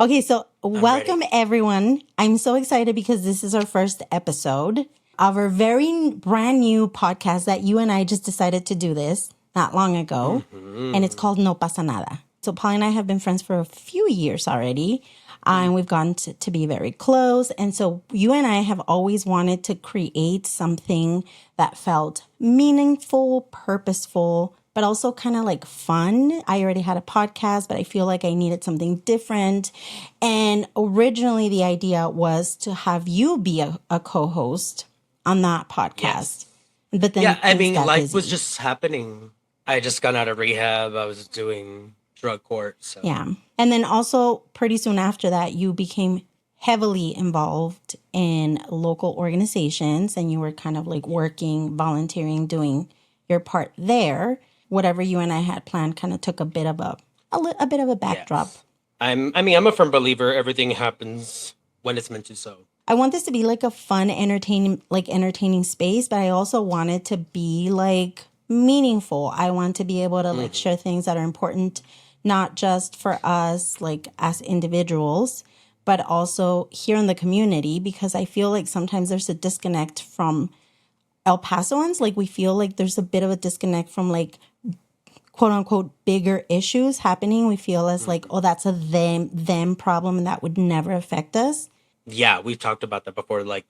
Okay, so I'm ready. welcome everyone. I'm so excited because this is our first episode of our very brand new podcast that you and I just decided to do this not long ago. And it's Hmm. called No Pasa Nada. So Polly and I have been friends for a few years already. And we've gotten to be very close. And so you and I have always wanted to create something that felt meaningful, purposeful, but also kind of like fun. I already had a podcast, but I feel like I needed something different. And originally, the idea was to have you be a co host on that podcast. Yes. But Yeah, then I things mean, got life was busy. just happening. I just got out of rehab. I was doing drug court, so Yeah. And then also, pretty soon after that, you became heavily involved in local organizations and you were kind of like working, volunteering, doing your part there. Whatever you and I had planned kind of took a bit of a bit of a backdrop. yes. I'm a firm believer everything happens when it's meant to so. I want this to be like a fun, entertaining space, but I also want it to be like meaningful. I want to be able to like Hmm. share things that are important, not just for us, like as individuals, but also here in the community, because I feel like sometimes there's a disconnect from El Pasoans. Like we feel like there's a bit of a disconnect from like quote unquote bigger issues happening. We feel as like, oh, that's a them problem and that would never affect us. Yeah, we've talked about that before, like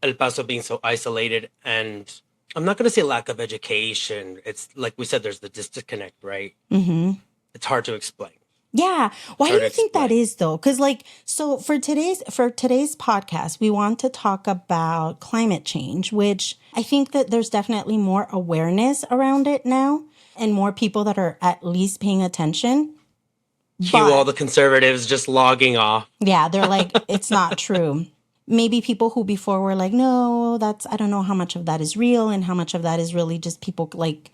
El Paso being so isolated and I'm not gonna say lack of education. It's like we said, there's the disconnect, right? Mm-hmm. It's hard to explain. Yeah. It's Why do hard to you think that explain. is though? Cuz like so for today's podcast, we want to talk about climate change, which I think that there's definitely more awareness around it now and more people that are at least paying attention. Cue all But the conservatives just logging off. yeah, they're like it's not true. Maybe people who before were like, no, that's, I don't know how much of that is real and how much of that is really just people like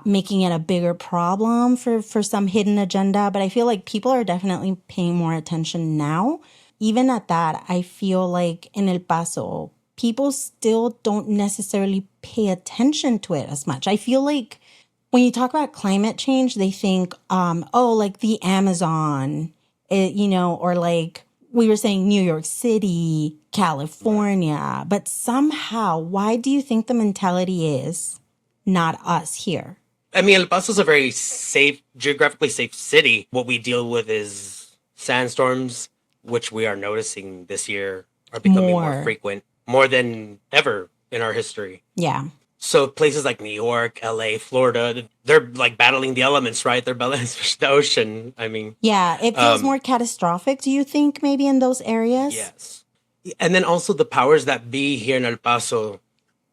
making it a bigger problem for some hidden agenda. But I feel like people are definitely paying more attention now. Even at that, I feel like in El Paso, people still don't necessarily pay attention to it as much. I feel like when you talk about climate change, they think, oh, like the Amazon, or like we were saying New York City, Right. California. But somehow, why do you think the mentality is not us here? I mean, El Paso is a very safe, geographically safe city. What we deal with is sandstorms, which we are noticing this year are becoming more More. frequent, more than ever in our history. Yeah. So places like New York, LA, Florida, they're like battling the elements, right? They're battling the ocean. I mean, Yeah. It feels um, more catastrophic, do you think, maybe in those areas? yes. And then also the powers that be here in El Paso,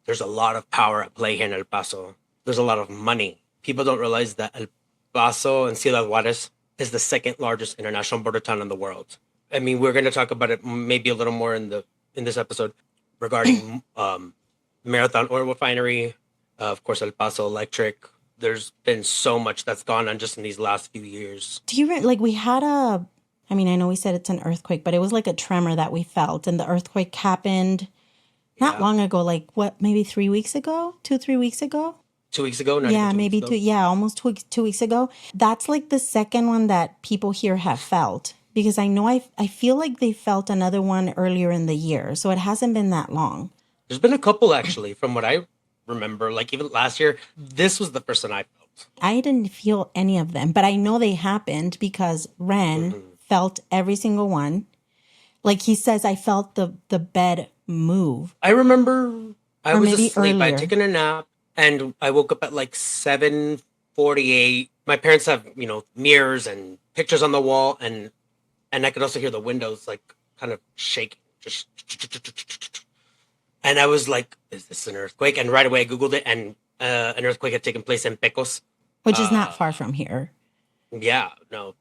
there's a lot of power at play here in El Paso. There's a lot of money. People don't realize that El Paso and Ciudad Juarez is the second largest international border town in the world. I mean, we're going to talk about it maybe a little more in this episode regarding Marathon Oil Refinery, of course, El Paso Electric. There's been so much that's gone on just in these last few years. Do you like we had I mean, I know we said it's an earthquake, but it was like a tremor that we felt. And the earthquake happened not Yeah, long ago, like what, maybe 3 weeks ago, 3 weeks ago? 2 weeks ago, not even Yeah, 2 weeks maybe ago. almost 2 weeks ago. That's like the second one that people here have felt because I know I feel like they felt another one earlier in the year. So it hasn't been that long. There's been a couple actually, from what I remember. Like even last year, this was the first one I felt. I didn't feel any of them, but I know they happened because Ren Hmm. felt every single one. Like he says, I felt the bed move, I remember I or was maybe asleep. I had earlier. taken a nap, and I woke up at like 7:48. My parents have mirrors and pictures on the wall, and I could also hear the windows like kind of shaking, just. And I was like, "Is this an earthquake?" And right away I googled it, and an earthquake had taken place in Pecos. Which is not Uh, far from here. yeah, no,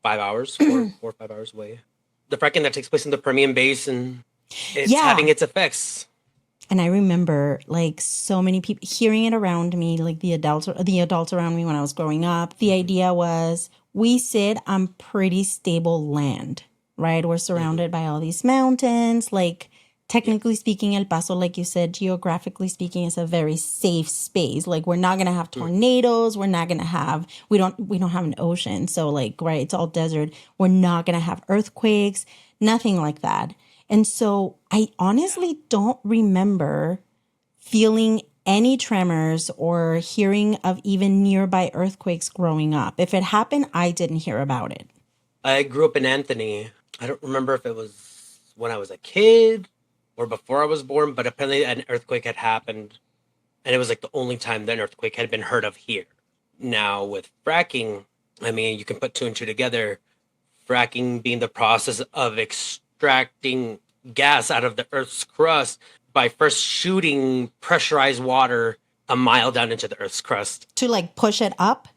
5 hours, four or 5 hours away. The fracking that takes place in the Permian Basin, it's Yeah. having its effects. And I remember like so many people hearing it around me, like the adults around me when I was growing up. The Hmm. idea was we sit on pretty stable land, right? We're Hmm. surrounded by all these mountains. Like technically speaking, El Paso, like you said, geographically speaking, is a very safe space. Like we're not gonna have tornadoes. We're not gonna have we don't have an ocean. So like right, it's all desert. We're not gonna have earthquakes, nothing like that. And so I honestly don't remember feeling any tremors or hearing of even nearby earthquakes growing up. If it happened, I didn't hear about it. I grew up in Anthony. I don't remember if it was when I was a kid or before I was born, but apparently an earthquake had happened, and it was like the only time that an earthquake had been heard of here. Now with fracking, I mean, you can put two and two together. Fracking being the process of extracting gas out of the Earth's crust by first shooting pressurized water a mile down into the Earth's crust. To like push it up.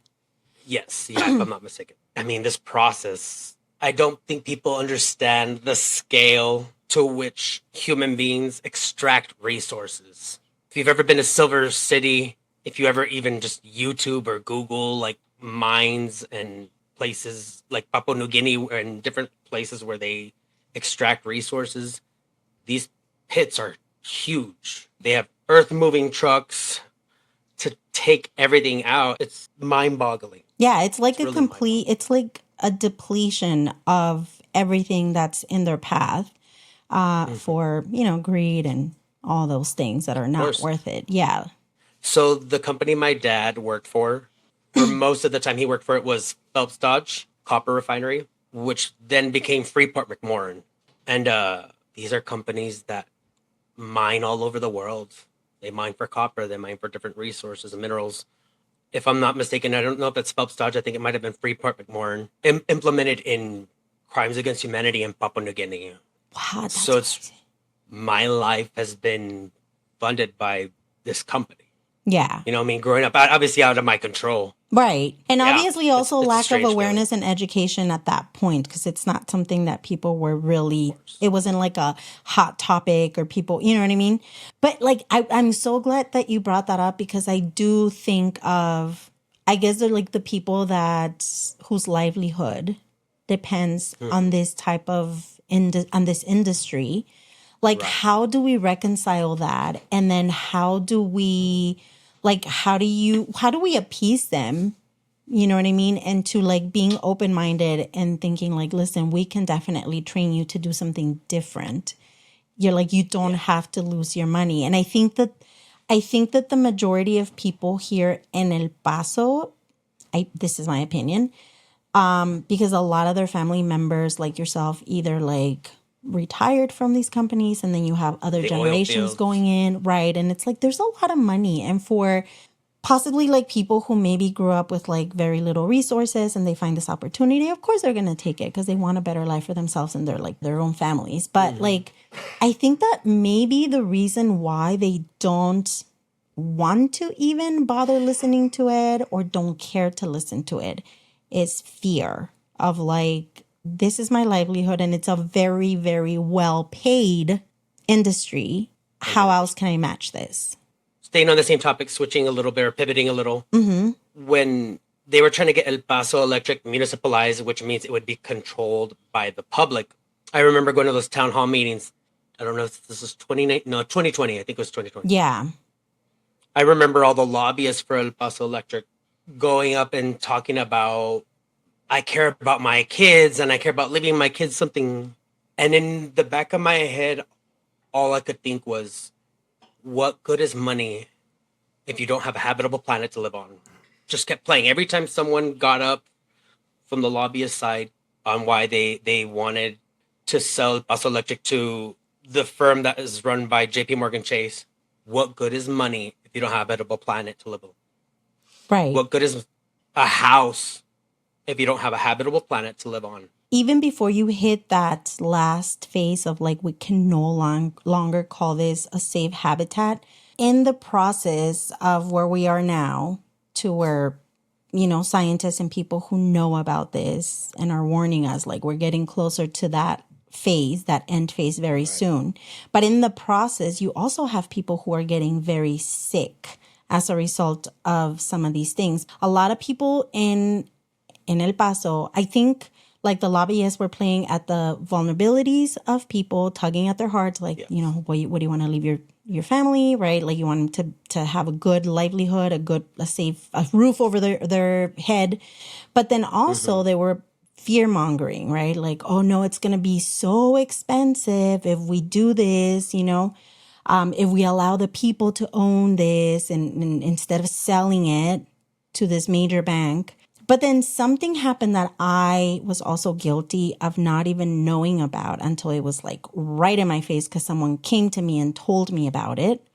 Yes, yeah, if I'm not mistaken. I mean, this process, I don't think people understand the scale to which human beings extract resources. If you've ever been to Silver City, if you ever even just YouTube or Google like mines and places like Papua New Guinea and different places where they extract resources, these pits are huge. They have earth moving trucks to take everything out. It's mind boggling. Yeah, it's like It's really mind-boggling. it's like a depletion of everything that's in their path for, greed and all those things that are Of not course. worth it. Yeah. So the company my dad worked for most of the time he worked for it was Phelps Dodge Copper Refinery, which then became Freeport McMoran. And these are companies that mine all over the world. They mine for copper, they mine for different resources and minerals. If I'm not mistaken, I don't know if it's Phelps Dodge. I think it might have been Freeport McMoran, implemented in crimes against humanity in Papua New Guinea. Wow, that's So it's crazy. my life has been funded by this company. Yeah. You know what I mean? Growing up, obviously out of my control. Right. And Yeah, obviously also it's a lack of strange feeling. awareness and education at that point because it's not something that people were Of really, course. it wasn't like a hot topic or people, you know what I mean? But like, I'm so glad that you brought that up because I do think of, I guess they're like the people that, whose livelihood depends on Hmm. this type of, on this industry. Like, Right. how do we reconcile that? And then how do we, like, how do we appease them? You know what I mean? And to like being open minded and thinking, like, listen, we can definitely train you to do something different. You're like, you don't Yeah. have to lose your money. And I think that the majority of people here in El Paso, this is my opinion, because a lot of their family members, like yourself, either like retired from these companies and then you have other The oil generations fields. going in, right? And it's like there's a lot of money. And for possibly like people who maybe grew up with like very little resources and they find this opportunity, of course they're going to take it because they want a better life for themselves and their own families. But Hmm. like I think that maybe the reason why they don't want to even bother listening to it or don't care to listen to it is fear of like this is my livelihood and it's a very very well paid industry. How else 100%. can I match this? Staying on the same topic, switching a little bit or pivoting a little. Mm-hmm. When they were trying to get El Paso Electric municipalized, which means it would be controlled by the public. I remember going to those town hall meetings. I don't know if this is 2020. I think it was 2020. Yeah. I remember all the lobbyists for El Paso Electric going up and talking about, I care about my kids and I care about leaving my kids something. And in the back of my head, all I could think was, what good is money if you don't have a habitable planet to live on? Just kept playing. Every time someone got up from the lobbyist side on why they wanted to sell Paso Electric to the firm that is run by JP Morgan Chase, what good is money if you don't have a habitable planet to live on? Right. What good is a house if you don't have a habitable planet to live on? Even before you hit that last phase of like, we can no longer call this a safe habitat, in the process of where we are now to where, scientists and people who know about this and are warning us, like, we're getting closer to that phase, that end phase very Right. soon. But in the process, you also have people who are getting very sick as a result of some of these things. A lot of people in El Paso, I think Like the lobbyists were playing at the vulnerabilities of people, tugging at their hearts, like, Yes. what do you want to leave your family, right? Like you want them to have a good livelihood, a roof over their head. But then also they were fear mongering, right? Like, oh no, it's going to be so expensive if we do this, if we allow the people to own this and instead of selling it to this major bank. But then something happened that I was also guilty of not even knowing about until it was like right in my face because someone came to me and told me about it,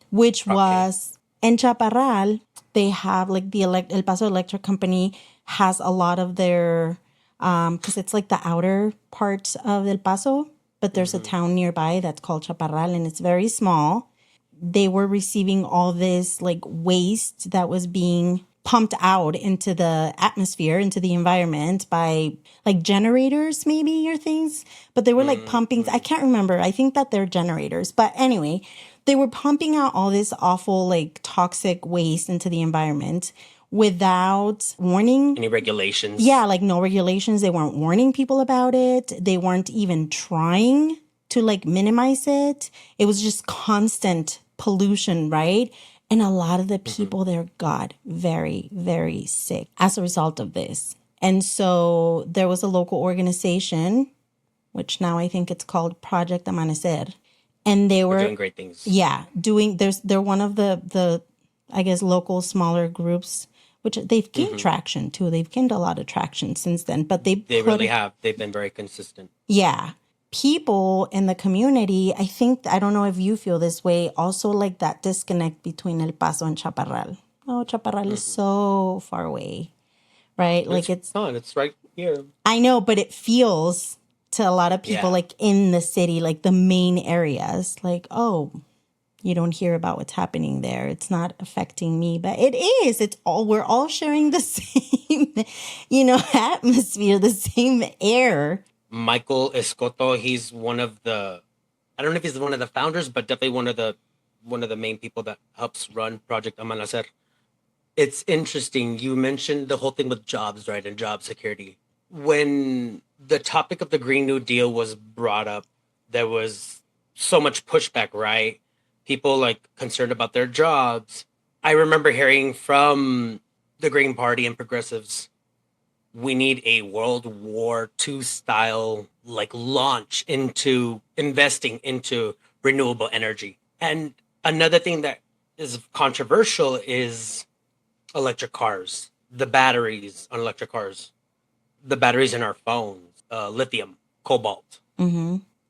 which was in Chaparral, they have like El Paso Electric Company has a lot of their, because it's like the outer parts of El Paso, but there's a town nearby that's called Chaparral and it's very small. They were receiving all this like waste that was being pumped out into the atmosphere, into the environment by like generators maybe or things. But they were like pumping, I can't remember. I think that they're generators. But anyway, they were pumping out all this awful like toxic waste into the environment without warning. Any regulations? Yeah, like no regulations. They weren't warning people about it. They weren't even trying to like minimize it. It was just constant pollution, right? And a lot of the people there got very, very sick as a result of this. And so there was a local organization, which now I think it's called Project Amanecer. And they were doing great things. Yeah, they're one of the I guess local smaller groups, which they've gained traction too. They've gained a lot of traction since then. But they really have. They've been very consistent. Yeah. People in the community, I don't know if you feel this way, also like that disconnect between El Paso and Chaparral. Oh, Chaparral is so far away, right? Like it's fun. It's right here. I know, but it feels to a lot of people like in the city, like the main areas, like, oh, you don't hear about what's happening there. It's not affecting me, but it is. We're all sharing the same, atmosphere, the same air. Michael Escoto, he's one of the, I don't know if he's one of the founders, but definitely one of the main people that helps run Project Amanecer. It's interesting. You mentioned the whole thing with jobs, right? And job security. When the topic of the Green New Deal was brought up, there was so much pushback, right? People like concerned about their jobs. I remember hearing from the Green Party and progressives, we need a World War II style like launch into investing into renewable energy. And another thing that is controversial is electric cars, the batteries on electric cars, the batteries in our phones, lithium, cobalt.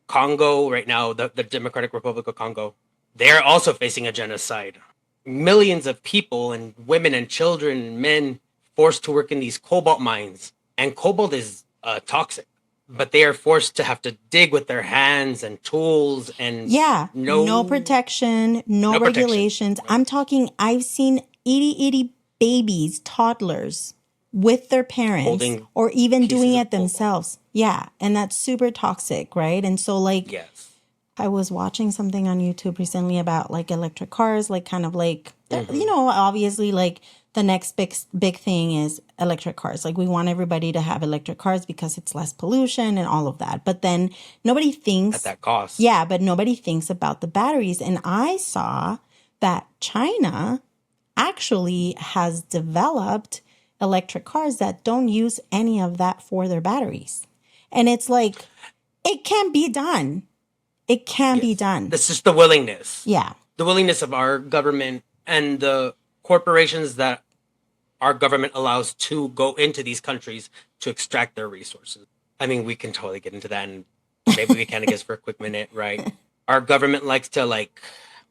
Congo right now, the Democratic Republic of Congo, they're also facing a genocide. Millions of people and women and children and men forced to work in these cobalt mines. And cobalt is toxic, but they are forced to have to dig with their hands and tools and no protection, no regulations. Protection. I've seen itty babies, toddlers with their parents Holding or even doing it cobalt themselves. Yeah. And that's super toxic, right? And so like, yes. I was watching something on YouTube recently about like electric cars, like kind of like, obviously like the next big thing is electric cars. Like we want everybody to have electric cars because it's less pollution and all of that. But then nobody thinks at that cost. Yeah, but nobody thinks about the batteries. And I saw that China actually has developed electric cars that don't use any of that for their batteries. And it's like, it can be done. It can be done. This is the willingness. Yeah. The willingness of our government and the corporations that our government allows to go into these countries to extract their resources. I mean, we can totally get into that, and maybe we can, I guess, for a quick minute, right? Our government likes to like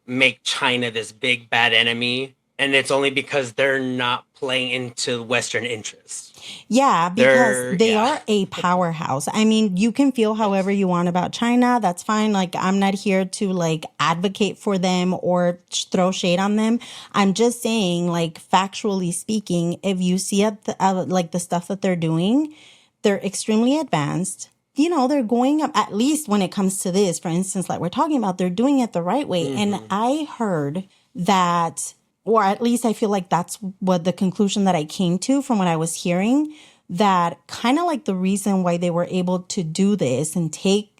make China this big bad enemy, and it's only because they're not playing into Western interests. Yeah, because they are a powerhouse. I mean, you can feel however you want about China. That's fine. Like, I'm not here to like advocate for them or throw shade on them. I'm just saying, like, factually speaking, if you see like the stuff that they're doing, they're extremely advanced. They're going up, at least when it comes to this, for instance, like we're talking about, they're doing it the right way. And I heard that, or at least I feel like that's what the conclusion that I came to from what I was hearing, that kind of like the reason why they were able to do this and take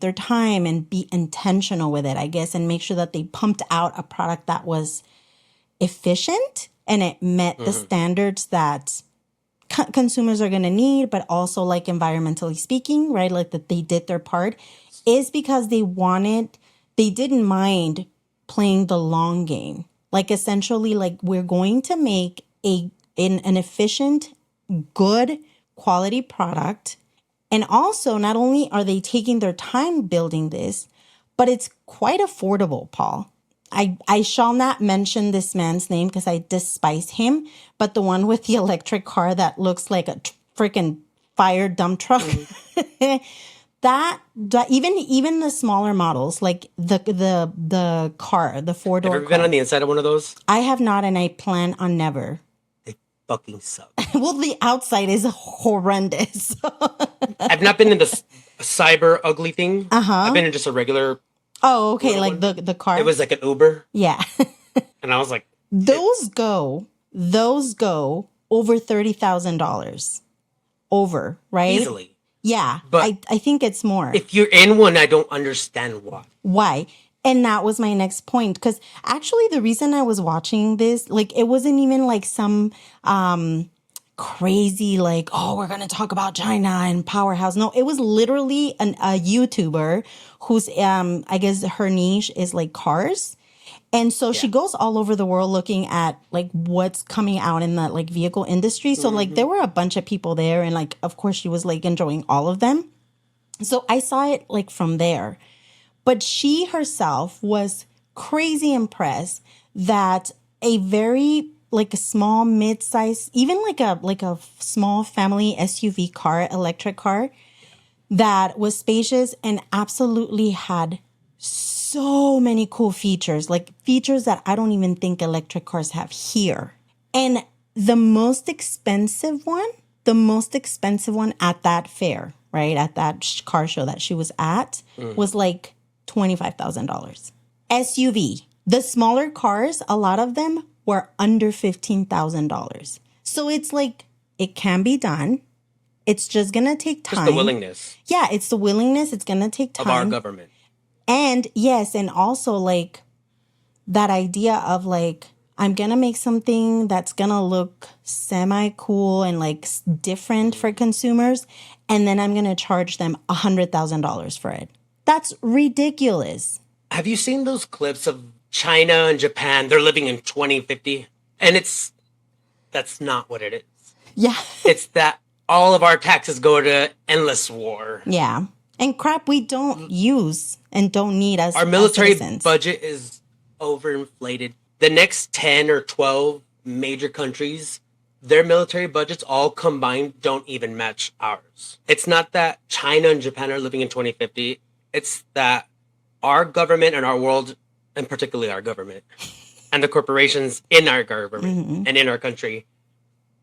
their time and be intentional with it, I guess, and make sure that they pumped out a product that was efficient and it met the standards that consumers are going to need, but also like environmentally speaking, right? Like that they did their part, is because they didn't mind playing the long game. Like essentially, like we're going to make an efficient, good quality product. And also, not only are they taking their time building this, but it's quite affordable, Paul. I shall not mention this man's name because I despise him, but the one with the electric car that looks like a freaking fire dump truck. that even the smaller models, like the car, the 4-door Have you ever been car. on the inside of one of those? I have not, and I plan on never. They fucking suck. Well, the outside is horrendous. I've not been in the cyber ugly thing. I've been in just a regular. Oh, okay, like the car. It was like an Uber, Yeah. and I was like, Those go over $30,000. Over, right? easily. Yeah. But I think it's more. If you're in one, I don't understand why. Why? And that was my next point. Because actually the reason I was watching this, like it wasn't even like some crazy like, oh, we're going to talk about China and powerhouse. No, it was literally a YouTuber who's, I guess her niche is like cars. And so she goes all over the world looking at like what's coming out in that like vehicle industry. So like there were a bunch of people there and like, of course she was like enjoying all of them. So I saw it like from there, but she herself was crazy impressed that a very like a small mid-size, even like a small family SUV car, electric car that was spacious and absolutely had so many cool features, like features that I don't even think electric cars have here. And the most expensive one at that fair, right, at that car show that she was at, was like $25,000. SUV. The smaller cars, a lot of them were under $15,000. So it's like, it can be done. It's just going to take time. Just the willingness. Yeah, it's the willingness. It's going to take time. Of our government. And yes, and also like that idea of like, I'm going to make something that's going to look semi-cool and like different for consumers. And then I'm going to charge them $100,000 for it. That's ridiculous. Have you seen those clips of China and Japan? They're living in 2050. And that's not what it is. Yeah. It's that all of our taxes go to endless war. Yeah. And crap we don't use and don't need as our military citizens. Budget is overinflated. The next 10 or 12 major countries, their military budgets all combined don't even match ours. It's not that China and Japan are living in 2050. It's that our government and our world, and particularly our government, and the corporations in our government and in our country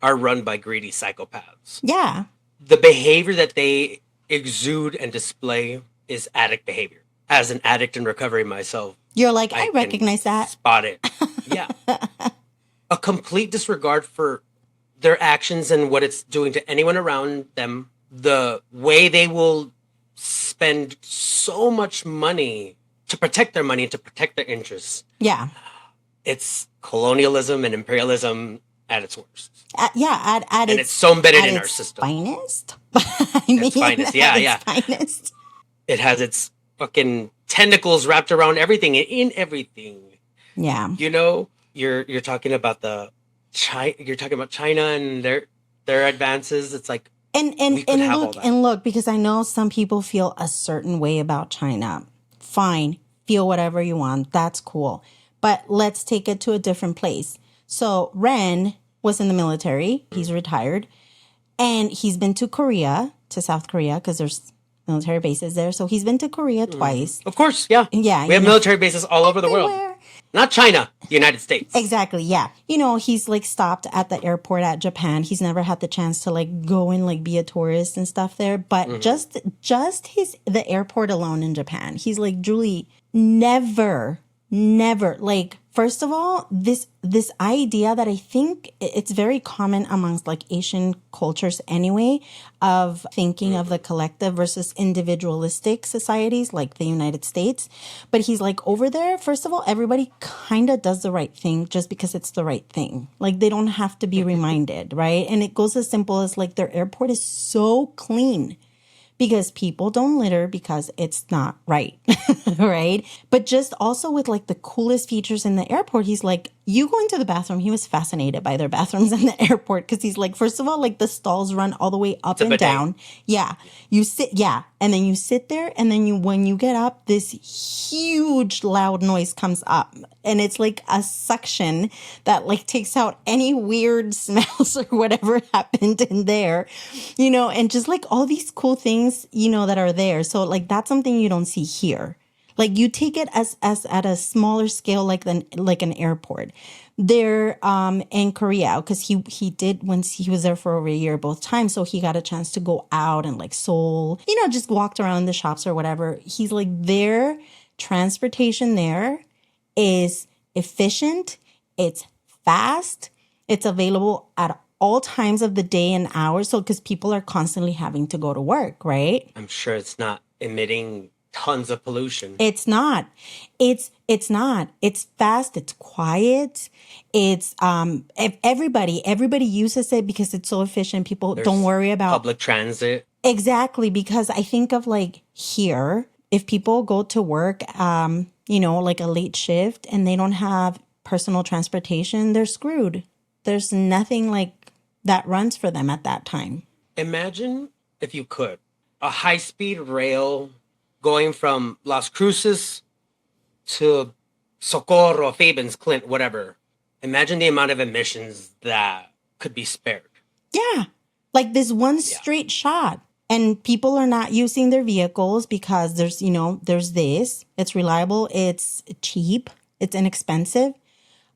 are run by greedy psychopaths. Yeah. The behavior that they exude and display is addict behavior. As an addict in recovery myself, you're like, I recognize that. Spot it. Yeah. A complete disregard for their actions and what it's doing to anyone around them. The way they will spend so much money to protect their money and to protect their interests. Yeah. It's colonialism and imperialism at its worst. And it's so embedded in our system. Finest. Its finest. Yeah. Finest. It has its fucking tentacles wrapped around everything and in everything. Yeah. You know, you're talking about you're talking about China and their advances. It's like and look, because I know some people feel a certain way about China. Fine, feel whatever you want. That's cool. But let's take it to a different place. So Ren was in the military. He's retired. And he's been to Korea, to South Korea, because there's military bases there. So he's been to Korea twice. Of course, yeah. Yeah. We have military bases all over the world. Not China, the United States. Exactly, yeah. You know, he's like stopped at the airport at Japan. He's never had the chance to like go and like be a tourist and stuff there. But just the airport alone in Japan, he's like, Julie, never, like First of all, this idea that I think it's very common amongst like Asian cultures anyway, of thinking of the collective versus individualistic societies like the United States. But he's like, over there, first of all, everybody kind of does the right thing just because it's the right thing. Like they don't have to be reminded, right? And it goes as simple as like their airport is so clean because people don't litter because it's not right, right? But just also with like the coolest features in the airport, he's like, you go into the bathroom. He was fascinated by their bathrooms in the airport because he's like, first of all, like the stalls run all the way up It's a and bidet. down. Yeah. You sit, yeah. And then you sit there and then when you get up, this huge loud noise comes up and it's like a suction that like takes out any weird smells or whatever happened in there, and just like all these cool things, that are there. So like that's something you don't see here. Like you take it as at a smaller scale, like an airport. There in Korea, because he did when he was there for over a year both times, so he got a chance to go out and like Seoul, just walked around the shops or whatever. He's like their transportation there is efficient, it's fast, it's available at all times of the day and hours. So because people are constantly having to go to work, right? I'm sure it's not emitting tons of pollution. It's not. It's not. It's fast. It's quiet. It's everybody uses it because it's so efficient. People don't worry about public transit. Exactly, because I think of like here, if people go to work, like a late shift and they don't have personal transportation, they're screwed. There's nothing like that runs for them at that time. Imagine if you could a high-speed rail going from Las Cruces to Socorro, Fabens, Clint, whatever. Imagine the amount of emissions that could be spared. Yeah. Like this one straight shot. And people are not using their vehicles because there's this. It's reliable. It's cheap. It's inexpensive.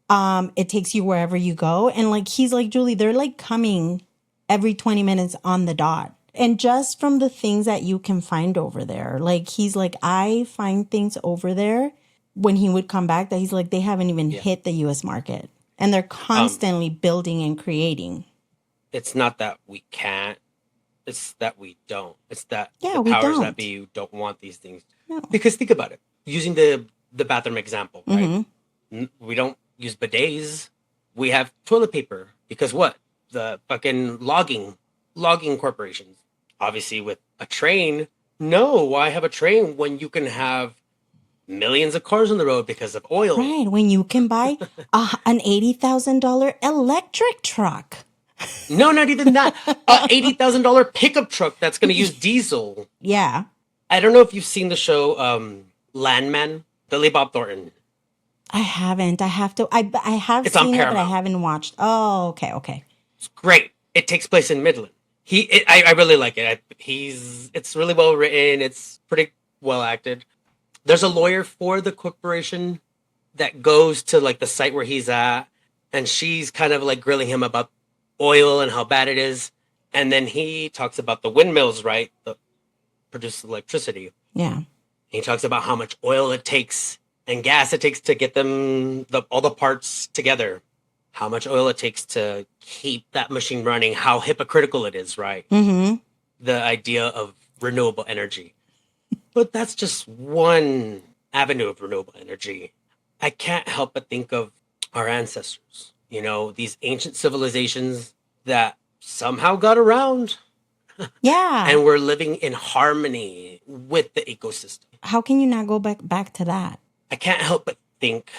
It takes you wherever you go. And like, he's like, Julie, they're like coming every 20 minutes on the dot. And just from the things that you can find over there, like he's like, I find things over there when he would come back that he's like, they haven't even hit the US market. And they're constantly building and creating. It's not that we can't. It's that we don't. It's that the we powers don't. that be don't want these things. No. Because think about it. Using the bathroom example, right? Mm-hmm. We don't use bidets. We have toilet paper. Because what? The fucking logging corporations. Obviously, with a train, no, why have a train when you can have millions of cars on the road because of oil? Right, when you can buy an $80,000 electric truck. No, not even that. A $80,000 pickup truck that's going to use diesel. Yeah. I don't know if you've seen the show Landman, Billy Bob Thornton. I haven't. I have to. I have It's on seen it, but I Paramount. haven't watched. Oh, okay. It's great. It takes place in Midland. I really like it. It's really well written. It's pretty well acted. There's a lawyer for the corporation that goes to like the site where he's at, and she's kind of like grilling him about oil and how bad it is. And then he talks about the windmills, right? That produce electricity. Yeah. He talks about how much oil it takes and gas it takes to get them all the parts together. How much oil it takes to keep that machine running, how hypocritical it is, right? Mm-hmm. The idea of renewable energy. But that's just one avenue of renewable energy. I can't help but think of our ancestors, these ancient civilizations that somehow got around. Yeah. And we're living in harmony with the ecosystem. How can you not go back to that? I can't help but think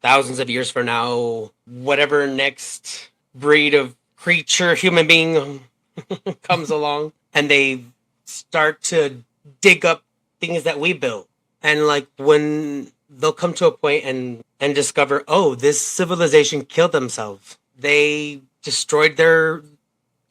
thousands of years from now, whatever next breed of creature, human being comes along, and they start to dig up things that we built. And like when they'll come to a point and discover, oh, this civilization killed themselves. They destroyed their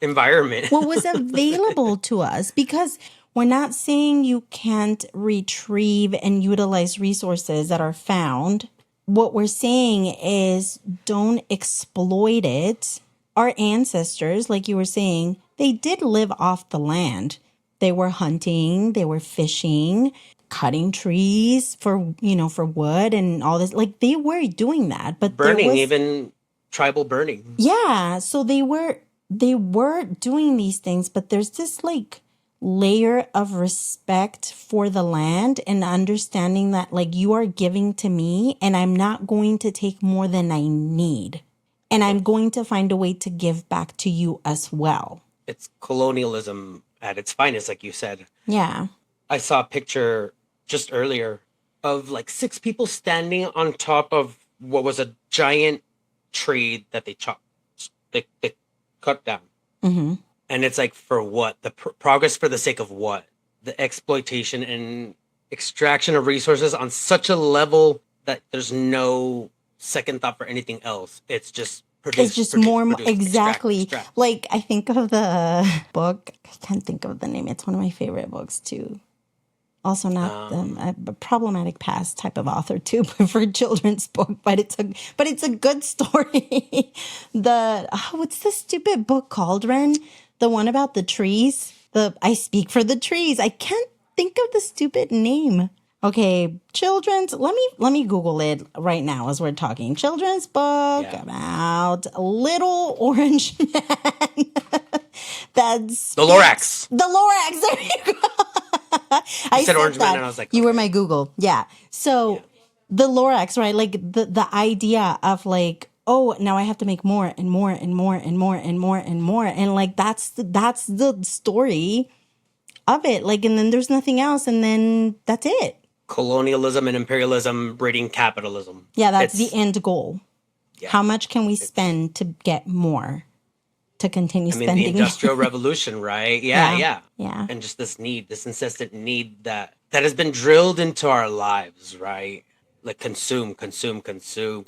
environment. What was available to us? Because we're not saying you can't retrieve and utilize resources that are found. What we're saying is don't exploit it. Our ancestors, like you were saying, they did live off the land. They were hunting, they were fishing, cutting trees for, for wood and all this. Like they were doing that, but Burning, even tribal burning. yeah. So they were doing these things, but there's this like layer of respect for the land and understanding that like you are giving to me and I'm not going to take more than I need. And I'm going to find a way to give back to you as well. It's colonialism at its finest, like you said. Yeah. I saw a picture just earlier of like 6 people standing on top of what was a giant tree that they chopped, they cut down. Mm-hmm. And it's like, for what? The progress for the sake of what? The exploitation and extraction of resources on such a level that there's no second thought for anything else. It's just produce. It's just produce, more, produce, exactly. extract. Like I think of the book. I can't think of the name. It's one of my favorite books too. Also not a problematic past type of author too, but for a children's book. But it's a good story. What's the stupid book called, Ren? The one about the trees. I Speak for the Trees. I can't think of the stupid name. Okay, children's. Let me Google it right now as we're talking. Children's book about a little orange man. That's The Lorax. The Lorax. There you go. I said Orange that. Man, and I was like, you were okay. my Google. Yeah. So the Lorax, right? Like the idea of like, oh, now I have to make more and more and more and more and more and more, and like that's the story of it. Like, and then there's nothing else, and then that's it. Colonialism and imperialism breeding capitalism. Yeah, that's the end goal. Yeah, how much can we spend to get more? To continue spending. The Industrial Revolution, right? Yeah. Yeah. And just this incessant need that has been drilled into our lives, right? Like consume.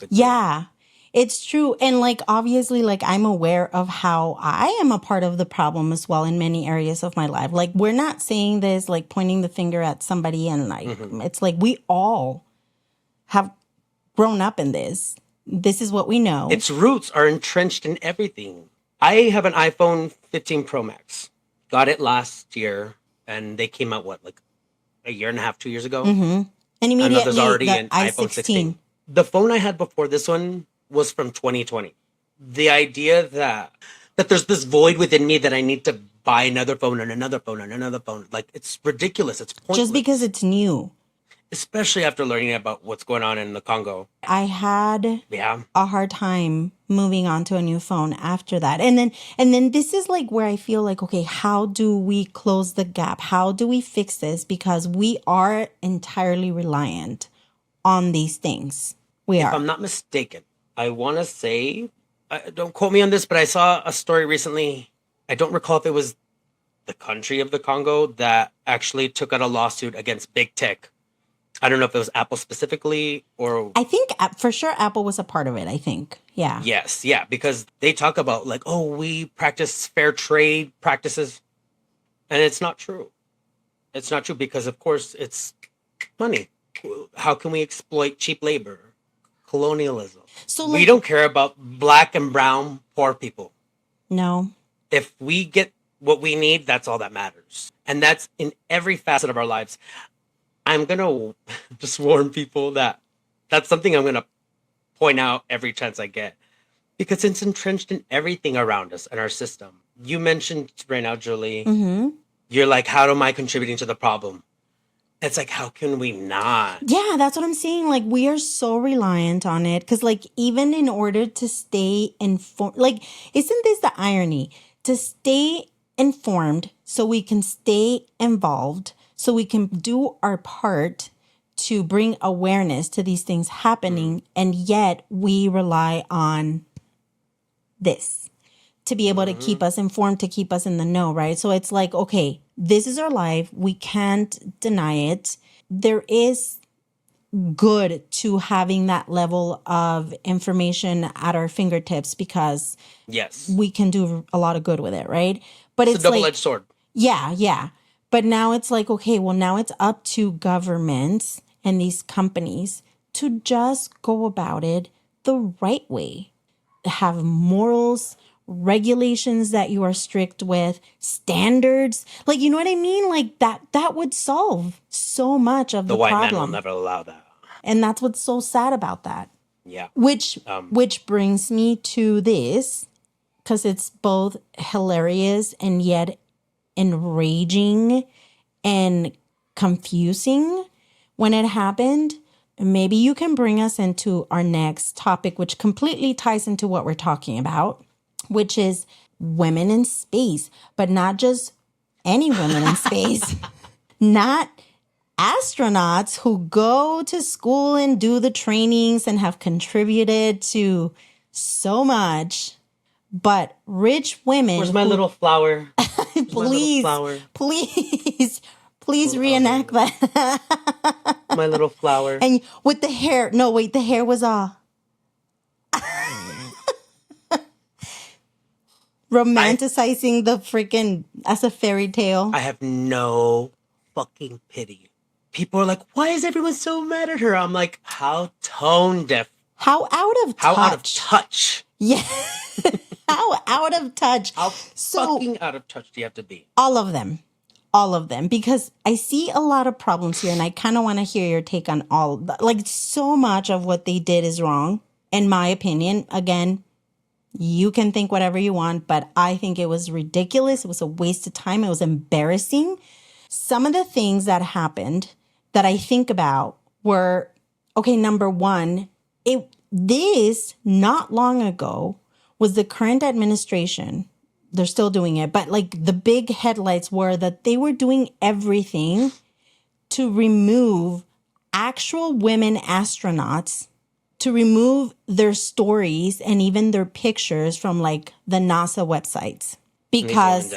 Yeah, it's true. And like, obviously, like I'm aware of how I am a part of the problem as well in many areas of my life. Like we're not saying this, like pointing the finger at somebody and like, it's like we all have grown up in this. This is what we know. Its roots are entrenched in everything. I have an iPhone 15 Pro Max. Got it last year, and they came out, like a year and a half, 2 years ago? Mm-hmm. And immediately there's already an i16. iPhone 16. The phone I had before this one was from 2020. The idea that there's this void within me that I need to buy another phone and another phone and another phone, like, it's ridiculous. It's pointless. Just because it's new. Especially after learning about what's going on in the Congo. I had a hard time moving on to a new phone after that. And then this is like where I feel like, okay, how do we close the gap? How do we fix this? Because we are entirely reliant on these things. If I'm not mistaken, I want to say, don't quote me on this, but I saw a story recently. I don't recall if it was the country of the Congo that actually took out a lawsuit against big tech. I don't know if it was Apple specifically or... I think for sure Apple was a part of it, I think. Yeah. Yes, yeah, because they talk about like, oh, we practice fair trade practices. And it's not true. It's not true because, of course, it's money. How can we exploit cheap labor? Colonialism. So we don't care about black and brown poor people. No. If we get what we need, that's all that matters. And that's in every facet of our lives. I'm going to just warn people that that's something I'm going to point out every chance I get. Because it's entrenched in everything around us and our system. You mentioned right now, Julie, you're like, how am I contributing to the problem? It's like, how can we not? Yeah, that's what I'm saying. Like, we are so reliant on it. Because, like, even in order to stay informed, like, isn't this the irony? To stay informed so we can stay involved, so we can do our part to bring awareness to these things happening. And yet we rely on this to be able to keep us informed, to keep us in the know, right? So it's like, okay, this is our life. We can't deny it. There is good to having that level of information at our fingertips because we can do a lot of good with it, right? But it's a double-edged sword. Yeah. But now it's like, okay, well, now it's up to governments and these companies to just go about it the right way. Have morals, regulations that you are strict with, standards. Like, you know what I mean? Like that would solve so much of The the white man will problem. never allow that. And that's what's so sad about that. Yeah. Which brings me to this, because it's both hilarious and yet enraging and confusing when it happened. Maybe you can bring us into our next topic, which completely ties into what we're talking about, which is women in space, but not just any women in space, not astronauts who go to school and do the trainings and have contributed to so much, but rich women. Where's my little flower? Please, please reenact that. My little flower. And with the hair. No, wait, the hair was romanticizing the freaking as a fairy tale. I have no fucking pity. People are like, why is everyone so mad at her? I'm like, how tone deaf. How out of touch. How out of touch. Yeah. How out of touch. How fucking out of touch do you have to be? All of them. All of them. Because I see a lot of problems here, and I kind of want to hear your take on all. Like, so much of what they did is wrong, in my opinion. Again, you can think whatever you want, but I think it was ridiculous. It was a waste of time. It was embarrassing. Some of the things that happened that I think about were, okay, number one, this not long ago was the current administration. They're still doing it, but like the big headlights were that they were doing everything to remove actual women astronauts, to remove their stories and even their pictures from like the NASA websites. Because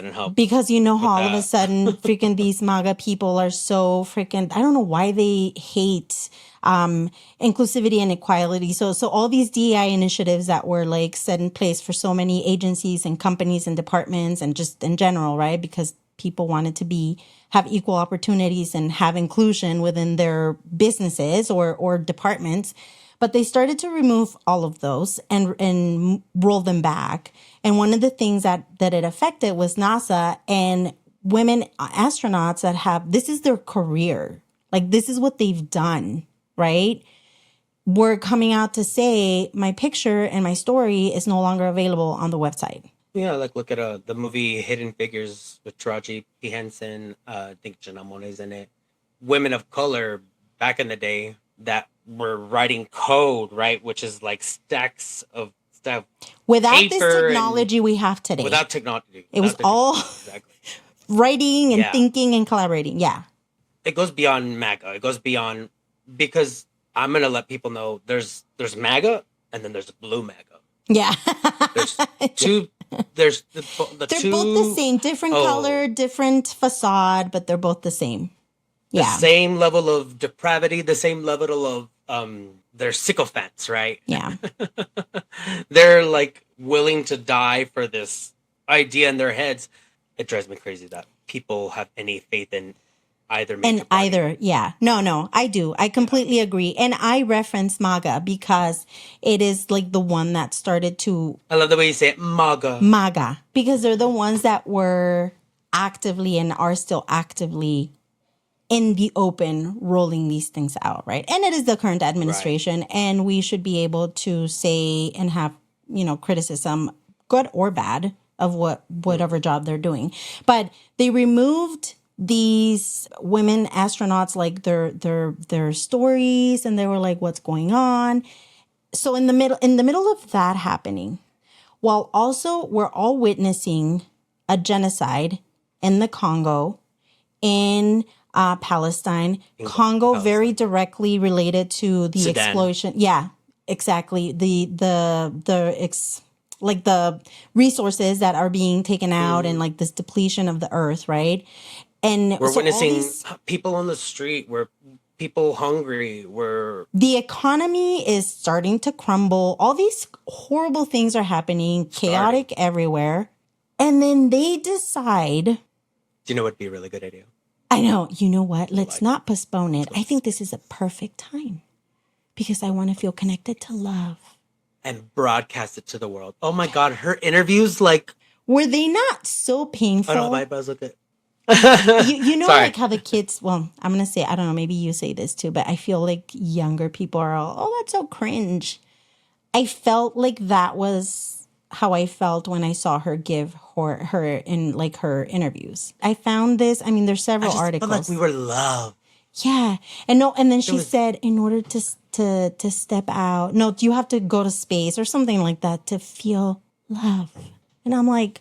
you know how all of a sudden freaking these MAGA people are so freaking, I don't know why they hate inclusivity and equality. So all these DEI initiatives that were like set in place for so many agencies and companies and departments and just in general, right? Because people wanted to have equal opportunities and have inclusion within their businesses or departments. But they started to remove all of those and roll them back. And one of the things that it affected was NASA and women astronauts that this is their career. Like, this is what they've done, right? Were coming out to say, my picture and my story is no longer available on the website. Yeah, like look at the movie Hidden Figures with Taraji P. Henson. I think Janelle Monáe's in it. Women of color back in the day that were writing code, right? Which is like stacks of stuff. Without this technology we have today. Without technology. It was all exactly. Writing and thinking and collaborating. Yeah. It goes beyond MAGA. It goes beyond, because I'm going to let people know there's MAGA and then there's blue MAGA. Yeah. There's two. There's the they're two. Both the same. Different color, different facade, but they're both the same. The same level of depravity, the same level of they're sycophants, right? Yeah. They're like willing to die for this idea in their heads. It drives me crazy that people have any faith in either major party. Yeah. No, I do. I completely agree. And I reference MAGA because it is like the one that started to... I love the way you say it, MAGA. MAGA. Because they're the ones that were actively and are still actively in the open rolling these things out, right? And it is the current administration, right. And we should be able to say and have, criticism, good or bad, of whatever job they're doing. But they removed these women astronauts, like their stories, and they were like, what's going on? So in the middle of that happening, while also we're all witnessing a genocide in the Congo, in Palestine. Congo, very directly related to the Sudan. explosion. Yeah, exactly. The resources that are being taken out and like this depletion of the earth, right? And we're witnessing people on the street. We're people hungry. The economy is starting to crumble. All these horrible things are happening, chaotic everywhere. And then they decide. Do you know what'd be a really good idea? I know. You know what? Let's not postpone it. I think this is a perfect time because I want to feel connected to love. and broadcast it to the world. Oh my God, her interviews, like, Were they not so I don't know, my painful? buzz look at. You know, Sorry. like how the kids, well, I'm gonna say, I don't know, maybe you say this too, but I feel like younger people are all, oh, that's so cringe. I felt like that was how I felt when I saw her give her in like her interviews. I found this, I mean, there's I several just felt like we articles. were loved. Yeah. And no, and then It she was said in order to step out, no, you have to go to space or something like that to feel love. And I'm like,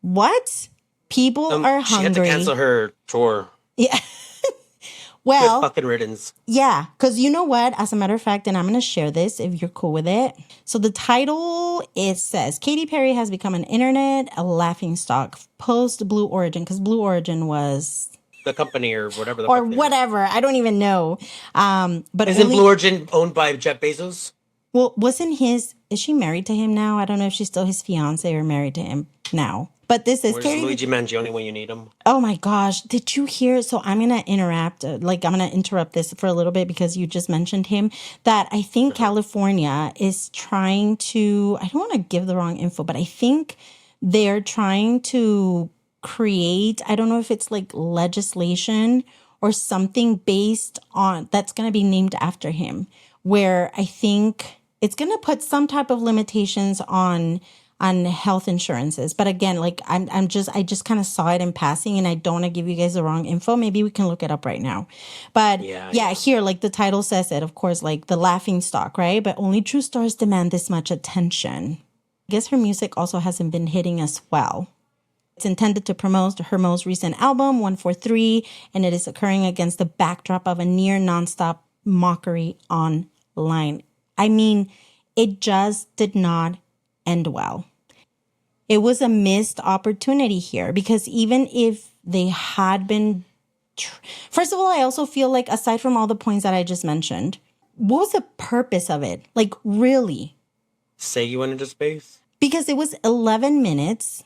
what? People are she had to cancel hungry. her tour. Yeah. Good Well, fucking riddance. yeah, because you know what? As a matter of fact, and I'm going to share this if you're cool with it. So the title, it says, Katy Perry has become an internet a laughingstock post Blue Origin, because Blue Origin was, The company or whatever the or fuck they are. whatever, I don't even know. But Isn't Blue only, Origin owned by Jeff Bezos? well, wasn't his, is she married to him now? I don't know if she's still his fiance or married to him now. But this is Where's Katy. Luigi Mangione when you need him? Oh my gosh, did you hear? So I'm going to I'm going to interrupt this for a little bit because you just mentioned him. That I think California is trying to, I don't want to give the wrong info, but I think they're trying to create, I don't know if it's like legislation or something based on, that's going to be named after him, where I think it's going to put some type of limitations on health insurances. But again, like I just kind of saw it in passing and I don't want to give you guys the wrong info. Maybe we can look it up right now. But yeah, here, like the title says it, of course, like the laughing stock, right? But only true stars demand this much attention. I guess her music also hasn't been hitting as well. It's intended to promote her most recent album, 143, and it is occurring against the backdrop of a near nonstop mockery online. I mean, it just did not end well. It was a missed opportunity here because even if they had been, first of all, I also feel like aside from all the points that I just mentioned, what was the purpose of it? Like, really? Say you went into space? Because it was 11 minutes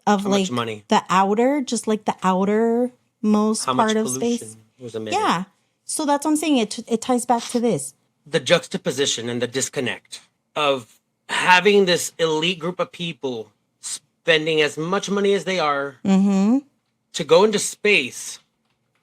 of How like much money? the outer, just like the outermost How part much of space. pollution was emitted? Yeah. So that's what I'm saying. It ties back to this. The juxtaposition and the disconnect of having this elite group of people spending as much money as they are to go into space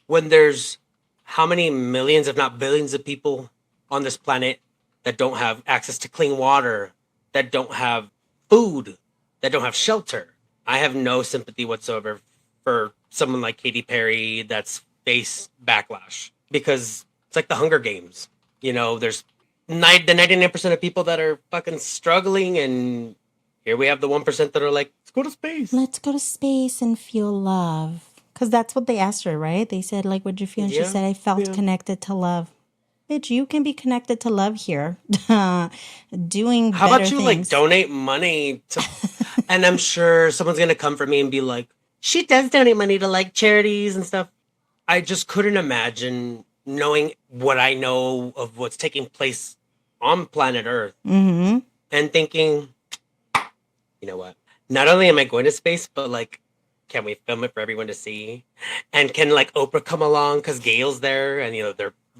when there's how many millions, if not billions, of people on this planet that don't have access to clean water, that don't have food, that don't have shelter. I have no sympathy whatsoever for someone like Katy Perry that's face backlash because it's like the Hunger Games. You know, there's the 99% of people that are fucking struggling, and here we have the 1% that are like, let's go to space. Let's go to space and feel love. Because that's what they asked her, right? They said, like, what'd you feel? And she said, I felt connected to love. Bitch, you can be connected to love here. Doing How better about you things. like donate money to, and I'm sure someone's gonna come for me and be like, she does donate money to like charities and stuff. I just couldn't imagine knowing what I know of what's taking place on planet Earth and thinking, you know what? Not only am I going to space, but like, can we film it for everyone to see? And can like Oprah come along because Gail's there and you know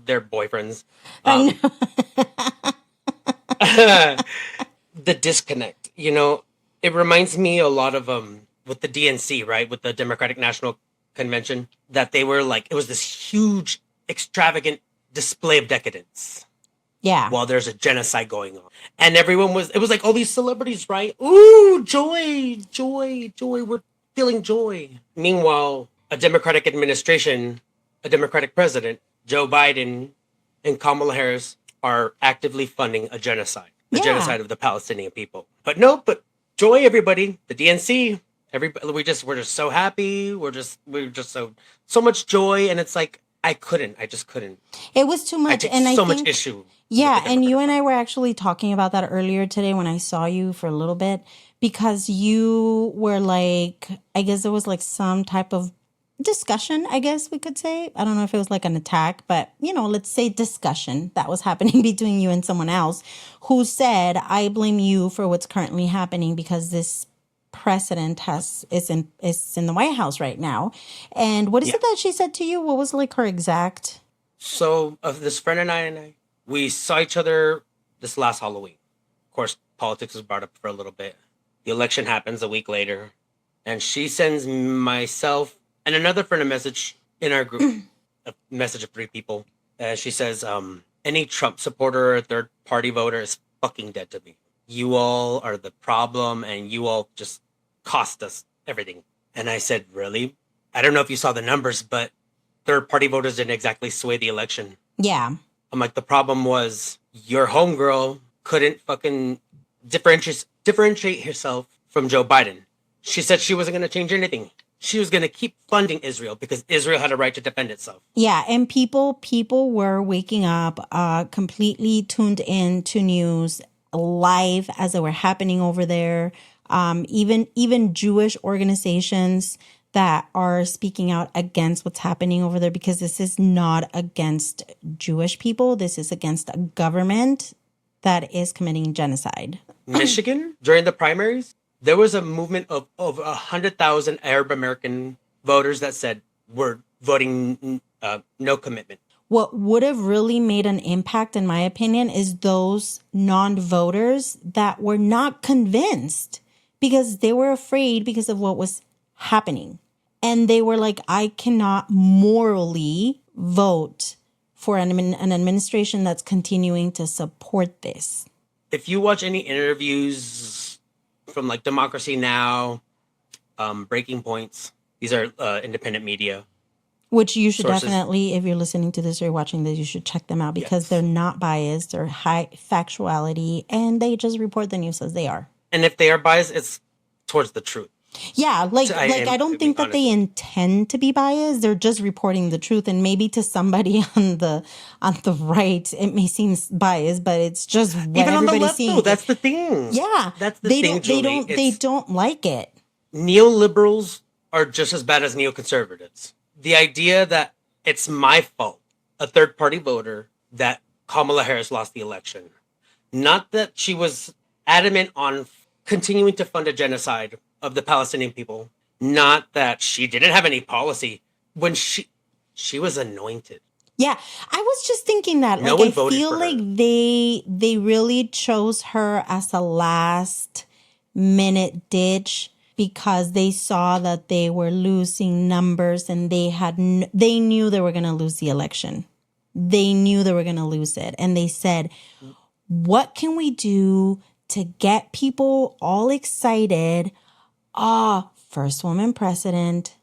they're boyfriends. I know. The disconnect, you know, it reminds me a lot of with the DNC, right, with the Democratic National Convention, that they were like it was this huge extravagant display of decadence Yeah. while there's a genocide going on, and everyone was it was like all these celebrities, right? Ooh, joy, joy, joy, we're feeling joy. Meanwhile, a Democratic administration, a Democratic president, Joe Biden and Kamala Harris are actively funding a genocide. The genocide of the Palestinian people. But no, but joy, everybody. The DNC, everybody. We're just so happy. We're just so much joy, and it's like I just couldn't. It was too much, I take and so I much think, issue. yeah, and you and I were actually talking about that earlier today when I saw you for a little bit because you were like, I guess there was like some type of discussion, I guess we could say. I don't know if it was like an attack, but you know, let's say discussion that was happening between you and someone else who said, I blame you for what's currently happening because this president is in the White House right now. And what is it that she said to you? What was like her exact? So this friend and I, we saw each other this last Halloween. Of course, politics was brought up for a little bit. The election happens a week later, and she sends myself and another friend a message in our group, a message of 3 people. And she says, any Trump supporter or third party voter is fucking dead to me. You all are the problem, and you all just cost us everything. And I said, really? I don't know if you saw the numbers, but third party voters didn't exactly sway the election. Yeah. I'm like, the problem was your homegirl couldn't fucking differentiate herself from Joe Biden. She said she wasn't going to change anything. She was going to keep funding Israel because Israel had a right to defend itself. Yeah, and people were waking up, completely tuned in to news live as they were happening over there. Even Jewish organizations that are speaking out against what's happening over there, because this is not against Jewish people. This is against a government that is committing genocide. Michigan, during the primaries, there was a movement of over 100,000 Arab American voters that said we're voting no commitment. What would have really made an impact, in my opinion, is those non-voters that were not convinced because they were afraid because of what was happening. And they were like, I cannot morally vote for an administration that's continuing to support this. If you watch any interviews from like Democracy Now, Breaking Points, these are independent media. Which you should sources. Definitely, if you're listening to this or watching this, you should check them out because they're not biased, they're high factuality, and they just report the news as they are. And if they are biased, it's towards the truth. Yeah, I don't think that they intend to be biased. They're just reporting the truth, and maybe to somebody on the right, it may seem biased, but it's just what even on the everybody's left, seeing. though, that's the thing. Yeah, that's the thing. They don't like it. Neoliberals are just as bad as neoconservatives. The idea that it's my fault, a third party voter, that Kamala Harris lost the election, not that she was adamant on continuing to fund a genocide of the Palestinian people, not that she didn't have any policy when she was anointed. Yeah, I was just thinking that. No one voted for her. I feel like they really chose her as a last minute ditch because they saw that they were losing numbers and they knew they were going to lose the election. They knew they were going to lose it, and they said, "What can we do to get people all excited? First woman president,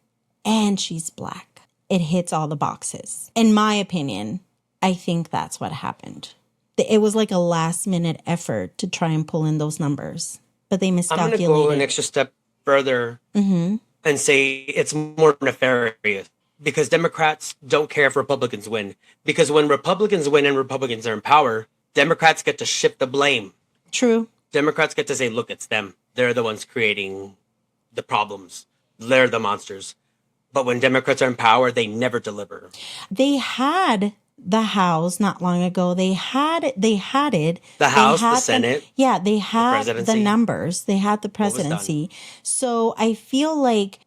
and she's black. It hits all the boxes." In my opinion, I think that's what happened. It was like a last minute effort to try and pull in those numbers, but they miscalculated. I'm going to go an extra step further and say it's more nefarious because Democrats don't care if Republicans win. Because when Republicans win and Republicans are in power, Democrats get to shift the blame. True. Democrats get to say, look, it's them. They're the ones creating the problems. They're the monsters. But when Democrats are in power, they never deliver. They had the House not long ago. They had it. The House, the Senate. They had the numbers. They had the presidency. So I feel like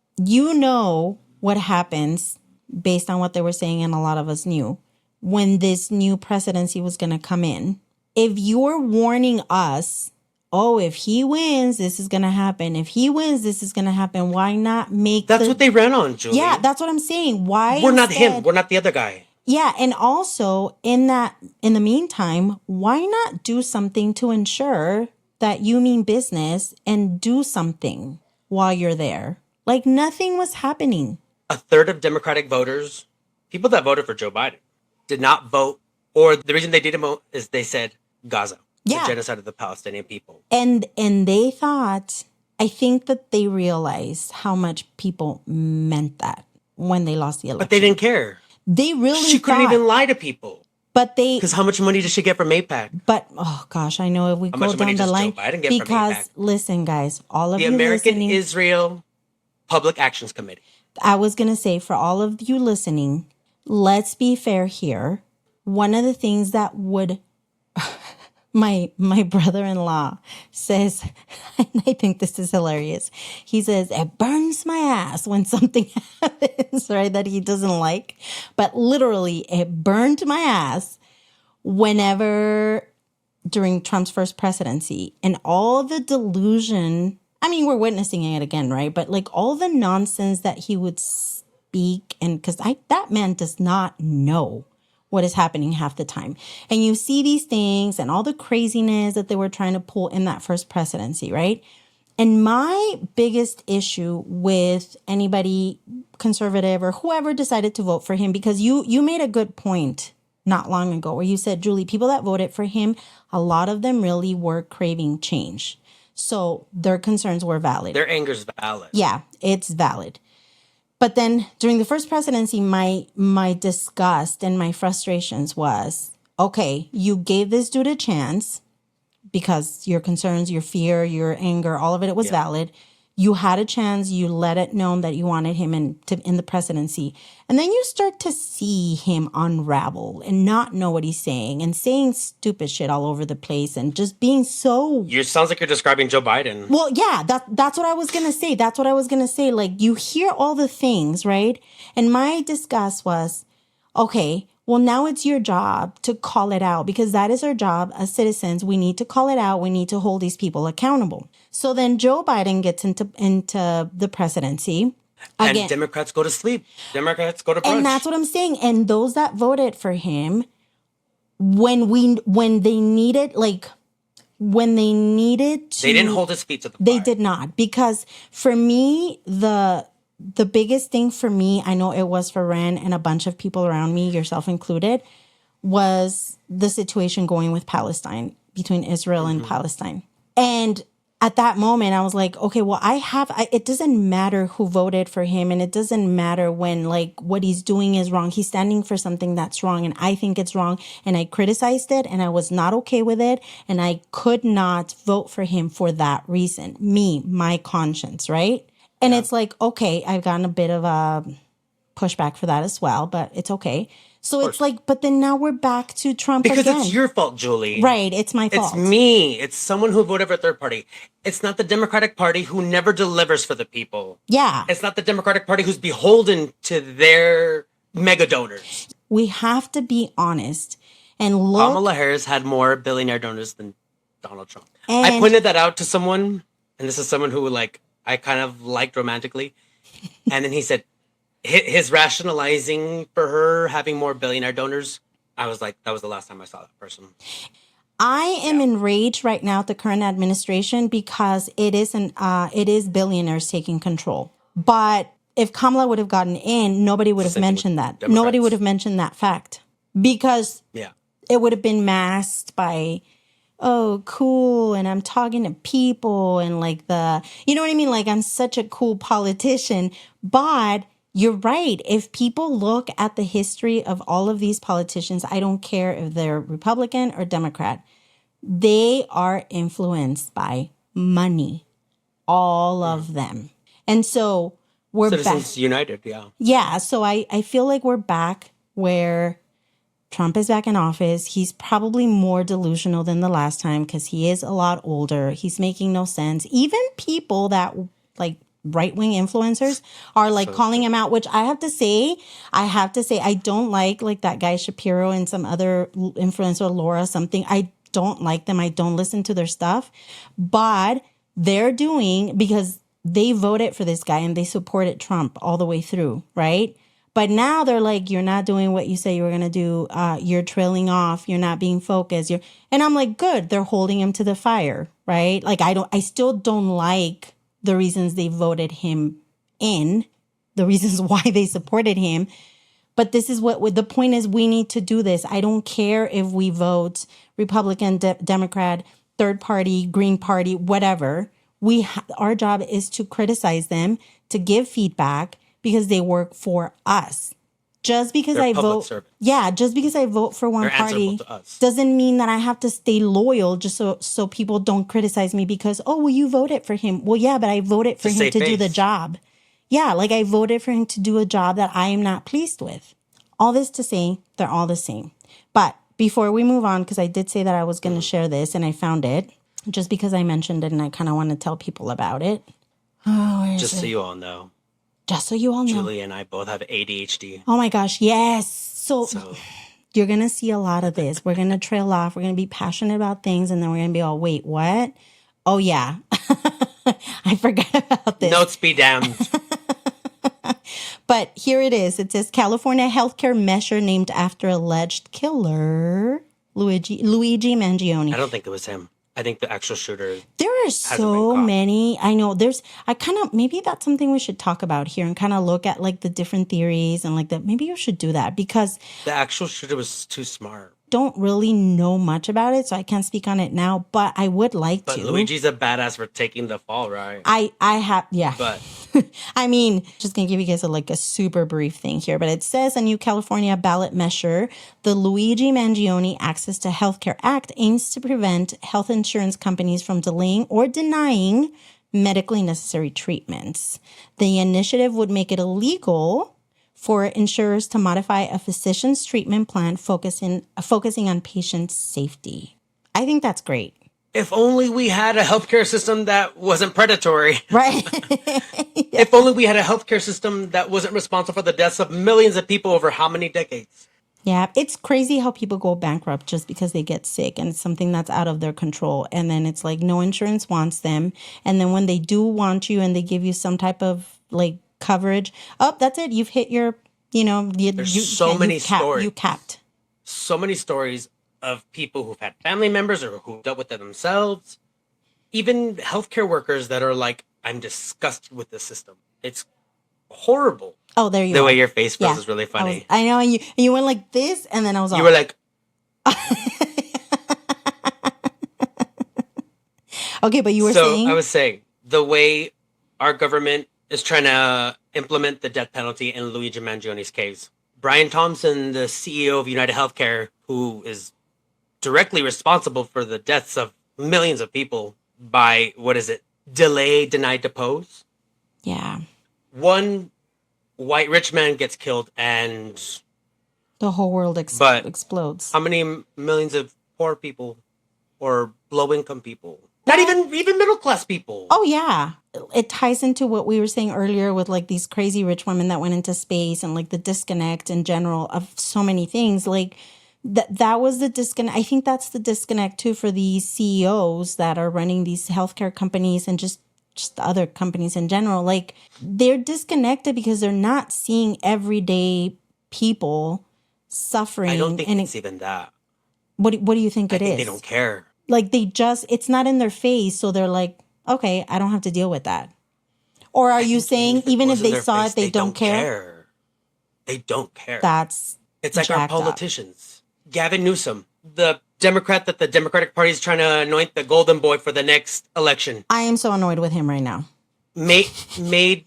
what happens based on what they were saying, and a lot of us knew when this new presidency was going to come in. If you're warning us, if he wins, this is going to happen. If he wins, this is going to happen. Why not make That's what they ran on, Julie. Yeah, that's what I'm saying. Why? We're not him. We're not the other guy. Yeah, and also in the meantime, why not do something to ensure that you mean business and do something while you're there? Like nothing was happening. A third of Democratic voters, people that voted for Joe Biden, did not vote, or the reason they didn't vote is they said Gaza. The genocide of the Palestinian people. And they thought, I think that they realized how much people meant that when they lost the election. But they didn't care. They really She couldn't even lie to people. Because how much money did she get from AIPAC? But, oh gosh, I know if we go down the line. Joe Biden get from AIPAC? Listen, guys, all of the you American listening. Israel Public Actions Committee. I was going to say, for all of you listening, let's be fair here. One of the things that would... My brother-in-law says, and I think this is hilarious. He says, it burns my ass when something happens, right, that he doesn't like. But literally, it burned my ass whenever during Trump's first presidency, and all the delusion. I mean, we're witnessing it again, right? But like all the nonsense that he would speak, and because that man does not know what is happening half the time. And you see these things and all the craziness that they were trying to pull in that first presidency, right? And my biggest issue with anybody conservative or whoever decided to vote for him, because you made a good point not long ago where you said, Julie, people that voted for him, a lot of them really were craving change. So their concerns were valid. Their anger's valid. Yeah, it's valid. But then during the first presidency, my disgust and my frustrations was, okay, you gave this dude a chance because your concerns, your fear, your anger, all of it was valid. You had a chance. You let it known that you wanted him in the presidency. And then you start to see him unravel and not know what he's saying and saying stupid shit all over the place and just being so... You sounds like you're describing Joe Biden. Well, yeah, that's what I was going to say. That's what I was going to say. Like, you hear all the things, right? And my disgust was, okay, well, now it's your job to call it out because that is our job as citizens. We need to call it out. We need to hold these people accountable. So then Joe Biden gets into the presidency. Again, and Democrats go to sleep. Democrats go to brunch. And that's what I'm saying. And those that voted for him, when they needed to... They didn't hold his feet to the fire. They did not. Because for me, the biggest thing for me, I know it was for Ren and a bunch of people around me, yourself included, was the situation going with Palestine, between Israel and Palestine. And at that moment, I was like, okay, well, it doesn't matter who voted for him. And it doesn't matter when, like, what he's doing is wrong. He's standing for something that's wrong. And I think it's wrong. And I criticized it. And I was not okay with it. And I could not vote for him for that reason. My conscience, right? And it's like, okay, I've gotten a bit of a pushback for that as well, but it's okay. So it's like, but then now we're back to Trump because again. It's your fault, Julie. Right, it's my fault. It's me. It's someone who voted for a third party. It's not the Democratic Party who never delivers for the people. Yeah. It's not the Democratic Party who's beholden to their mega donors. We have to be honest and look. Kamala Harris had more billionaire donors than Donald Trump. I pointed that out to someone, and this is someone who, like, I kind of liked romantically. And then he said his rationalizing for her having more billionaire donors, I was like, that was the last time I saw that person. I am enraged right now at the current administration because it is billionaires taking control. But if Kamala would have gotten in, nobody would have mentioned that. Democrats. Nobody would have mentioned that fact because it would have been masked by... oh, cool, and I'm talking to people and like you know what I mean? Like I'm such a cool politician. But you're right. If people look at the history of all of these politicians, I don't care if they're Republican or Democrat, they are influenced by money. All of them. And so we're Citizens back. United, yeah. Yeah, so I feel like we're back where... Trump is back in office. He's probably more delusional than the last time because he is a lot older. He's making no sense. Even people that like right-wing influencers are like calling him out, which I have to say, I don't like that guy Shapiro and some other influencer, Laura something. I don't like them. I don't listen to their stuff, but they're doing because they voted for this guy and they supported Trump all the way through, right? But now they're like, you're not doing what you say you were going to do. You're trailing off. You're not being focused. And I'm like, good. They're holding him to the fire, right? Like, I still don't like the reasons they voted him in, the reasons why they supported him. But this is the point is we need to do this. I don't care if we vote Republican, Democrat, third party, Green Party, whatever. Our job is to criticize them, to give feedback, because they work for us. Just because I vote, just because I vote for one party doesn't mean that I have to stay loyal just so people don't criticize me because, oh, well, you voted for him. Well, yeah, but I voted for him to do the job. Yeah, like I voted for him to do a job that I am not pleased with. All this to say, they're all the same. But before we move on, because I did say that I was going to share this and I found it just because I mentioned it and I kind of want to tell people about it. Oh, just so you all know. Just so you all know. Julie and I both have ADHD. Oh my gosh, yes. So You're going to see a lot of this. We're going to trail off. We're going to be passionate about things. And then we're going to be all, wait, what? Oh, yeah. I forgot about this. Notes be damned. But here it is. It says California healthcare measure named after alleged killer Luigi Mangione. I don't think it was him. I think the actual shooter. There are so many. I know maybe that's something we should talk about here and kind of look at like the different theories and like that. Maybe you should do that because the actual shooter was too smart. Don't really know much about it, so I can't speak on it now, but I would like to. But Luigi's a badass for taking the fall, right? I have, yeah. But I mean, just going to give you guys a super brief thing here, but it says a new California ballot measure, the Luigi Mangione Access to Healthcare Act, aims to prevent health insurance companies from delaying or denying medically necessary treatments. The initiative would make it illegal for insurers to modify a physician's treatment plan focusing on patient safety. I think that's great. If only we had a healthcare system that wasn't predatory. Right. Yeah. If only we had a healthcare system that wasn't responsible for the deaths of millions of people over how many decades? Yeah, it's crazy how people go bankrupt just because they get sick and it's something that's out of their control. And then it's like no insurance wants them. And then when they do want you and they give you some type of like coverage, oh, that's it. You've hit your, There's so many stories. You capped. So many stories of people who've had family members or who dealt with it themselves. Even healthcare workers that are like, I'm disgusted with the system. It's horrible. Oh, there you go. The are. way your face feels is really funny. I know. And you went like this and then I was all. You were like. Okay, but you were saying. So I was saying the way our government is trying to implement the death penalty in Luigi Mangione's case. Brian Thompson, the CEO of United Healthcare, who is directly responsible for the deaths of millions of people by, delay, deny, depose? Yeah. One white rich man gets killed and... the whole world explodes. How many millions of poor people or low-income people? Not even middle-class people. Oh, yeah. It ties into what we were saying earlier with like these crazy rich women that went into space and like the disconnect in general of so many things. Like that was the disconnect. I think that's the disconnect too for these CEOs that are running these healthcare companies and just other companies in general. Like they're disconnected because they're not seeing everyday people suffering. I don't think it's even that. What do you think I it think is? They don't care. Like it's not in their face. So they're like, okay, I don't have to deal with that. Or are you saying even if they saw it, they don't care? They don't care. It's like our politicians. Gavin Newsom, the Democrat that the Democratic Party is trying to anoint the golden boy for the next election. I am so annoyed with him right now. Made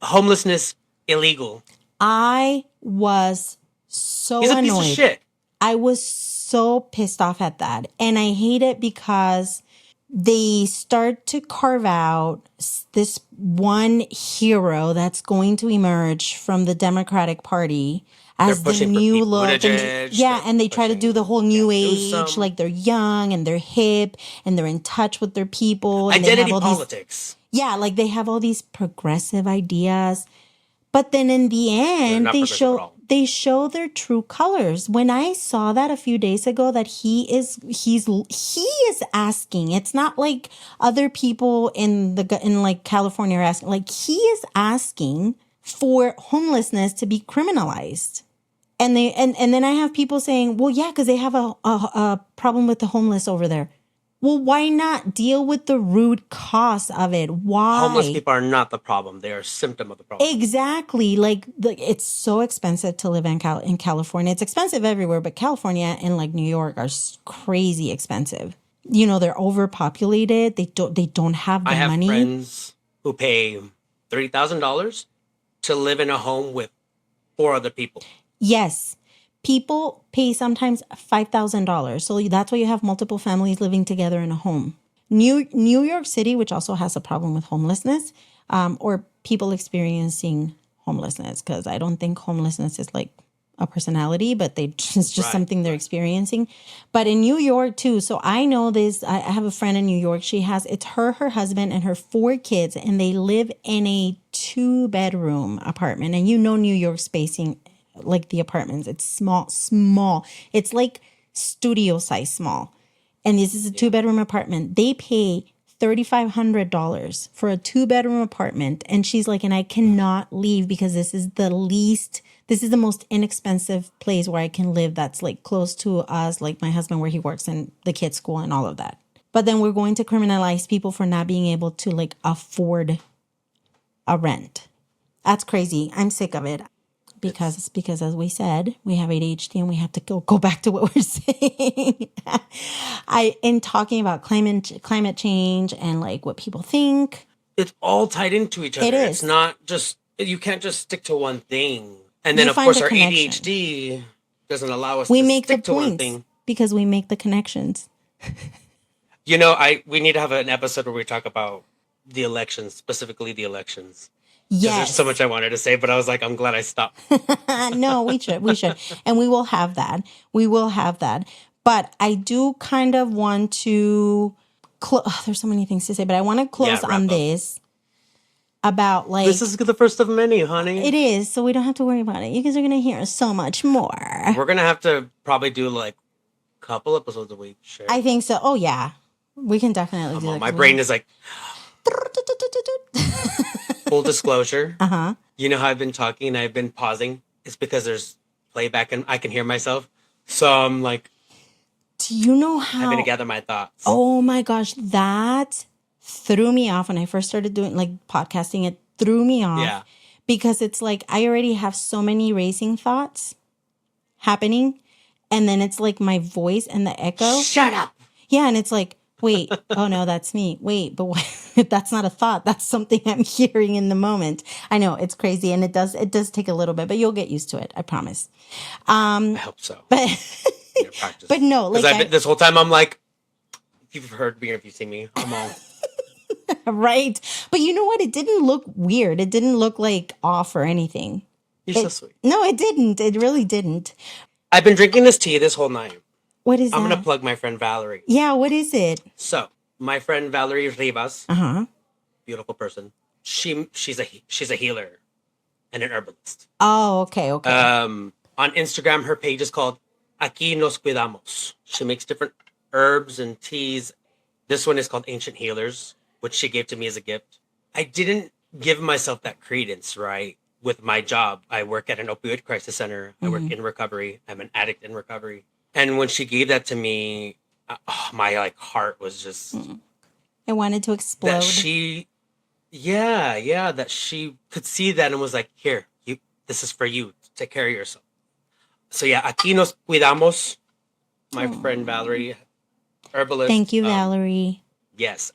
homelessness illegal. I was so He's a annoyed. piece of shit. I was so pissed off at that. And I hate it because they start to carve out this one hero that's going to emerge from the Democratic Party as the new look. And they try to do the whole new age, like they're young and they're hip and they're in touch with their people. And identity politics. Like they have all these progressive ideas. But then in the end, they show their true colors. When I saw that a few days ago, that he is asking. It's not like other people in like California are asking. Like he is asking for homelessness to be criminalized. And then I have people saying, well, yeah, because they have a problem with the homeless over there. Well, why not deal with the root cause of it? Why? Homeless people are not the problem. They are a symptom of the problem. Exactly. Like it's so expensive to live in California. It's expensive everywhere, but California and like New York are crazy expensive. They're overpopulated. They don't have the money. I have friends who pay $30,000 to live in a home with 4 other people. Yes. People pay sometimes $5,000. So that's why you have multiple families living together in a home. New York City, which also has a problem with homelessness, or people experiencing homelessness, because I don't think homelessness is like a personality, but it's just something they're experiencing. But in New York too, so I know this, I have a friend in New York. It's her husband, and her 4 kids, and they live in a 2-bedroom apartment. And New York spacing like the apartments. It's small. It's like studio size small. And this is a 2-bedroom apartment. They pay $3,500 for a 2-bedroom apartment. And she's like, and I cannot leave because this is the most inexpensive place where I can live that's like close to us, like my husband where he works and the kids' school and all of that. But then we're going to criminalize people for not being able to like afford a rent. That's crazy. I'm sick of it. Because as we said, we have ADHD and we have to go back to what we're saying. In talking about climate change and like what people think. It's all tied into each other. It is. It's not just, you can't just stick to one thing. And then You of find course the our connection. ADHD doesn't allow us We to make the stick to one points thing. because we make the connections. You know, we need to have an episode where we talk about the elections, specifically the elections. Yes. There's so much I wanted to say, but I was like, I'm glad I stopped. No, we should. And we will have that. But I do kind of want to there's so many things to say, but I want to close wrap on up. this about like This is the first of many, honey. it is, so we don't have to worry about it. You guys are gonna hear so much more. We're gonna have to probably do like a couple episodes a week. Sure. I think so. Oh yeah. We can definitely do that. My brain is like, full disclosure. You know how I've been talking and I've been pausing? It's because there's playback and I can hear myself. So I'm like, do you know how having to gather my thoughts. Oh my gosh, that threw me off when I first started doing like podcasting. It threw me off. Yeah. Because it's like I already have so many racing thoughts happening. And then it's like my voice and the echo. Shut up. Yeah, and it's like, wait, oh no, that's me. Wait, but what? That's not a thought. That's something I'm hearing in the moment. I know it's crazy, and it does take a little bit, but you'll get used to it. I promise. I hope so. But Practice. but no, like this whole time I'm like, if you've heard me or if you've seen me, I'm all right. But you know what? It didn't look weird. It didn't look like off or anything. You're so sweet. No, it didn't. It really didn't. I've been drinking this tea this whole night. What is I'm that? gonna plug my friend Valerie. Yeah, what is it? So my friend Valerie Rivas, Uh-huh. beautiful person. She's a healer and an herbalist. Oh, okay. On Instagram, her page is called Aquí Nos Cuidamos. She makes different herbs and teas. This one is called Ancient Healers, which she gave to me as a gift. I didn't give myself that credence, right? With my job, I work at an opioid crisis center. I work in recovery. I'm an addict in recovery. And when she gave that to me, my like heart was just I wanted to explode. that she could see that and was like, here, this is for you. Take care of yourself. So yeah, Aquí Nos Cuidamos. My friend Valerie, herbalist. Thank you, Valerie. Yes,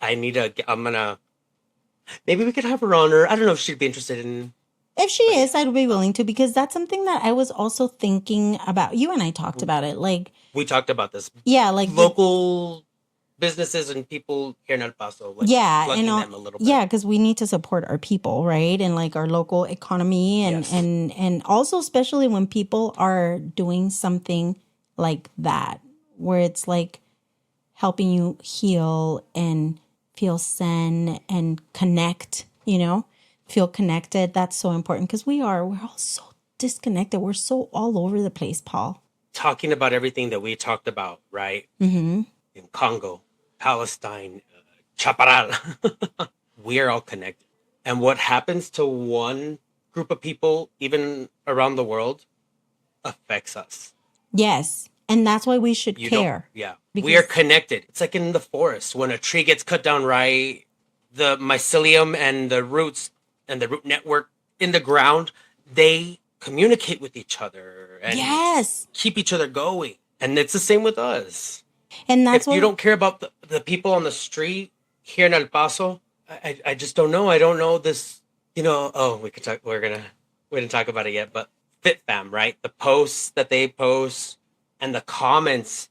maybe we could have her on, or I don't know if she'd be interested in. If she is, I'd be willing to, because that's something that I was also thinking about. You and I talked about it. Like, We talked about this. yeah, like Local businesses and people here in El Paso. Like yeah, plugging and them a little bit. yeah, because we need to support our people, right? And like our local economy, and Yes. and also especially when people are doing something like that, where it's like helping you heal and feel zen and connect, feel connected. That's so important, because we're all so disconnected. We're so all over the place, Paul. Talking about everything that we talked about, right? Mm-hmm. In Congo, Palestine, Chaparral. We are all connected. And what happens to one group of people, even around the world, affects us. Yes. And that's why we should care. Yeah. Because- We are connected. It's like in the forest. When a tree gets cut down right, the mycelium and the roots and the root network in the ground, they communicate with each other and Yes. keep each other going. And it's the same with us. And that's If you don't care about the people on the street here in El Paso, I just don't know. I don't know this, we could talk, we didn't talk about it yet, but FitFam, right? The posts that they post and the comments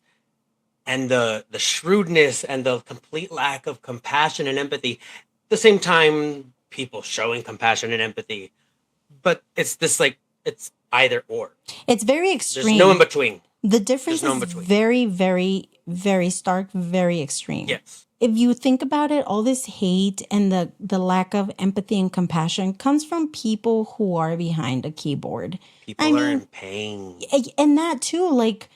and the shrewdness and the complete lack of compassion and empathy. At the same time, people showing compassion and empathy, but it's this like, it's either or. It's very There's extreme. no in between. The difference There's no in is between. very, very, very stark, very extreme. Yes. if you think about it, all this hate and the lack of empathy and compassion comes from people who are behind a keyboard. I People are in mean, pain. and that too, like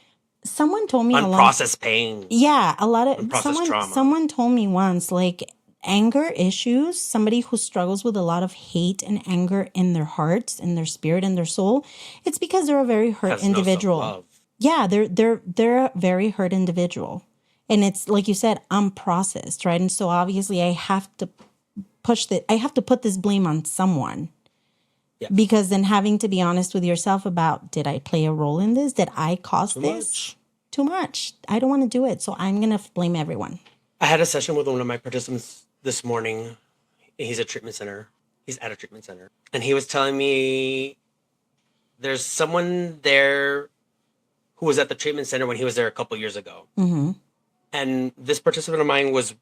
someone told me a long Unprocessed pain. yeah, a lot of Unprocessed trauma. someone told me once, like anger issues, somebody who struggles with a lot of hate and anger in their hearts, in their spirit, in their soul, it's because they're a very hurt Has no individual. self-love. Yeah, they're a very hurt individual. And it's like you said, unprocessed, right? And so obviously I have to I have to put this blame on someone. Yes. Because then having to be honest with yourself about, did I play a role in this? Did I cause Too this? much. Too much. I don't want to do it. So I'm going to blame everyone. I had a session with one of my participants this morning. He's at a treatment center. And he was telling me there's someone there who was at the treatment center when he was there a couple years ago. Mm-hmm. And this participant of mine was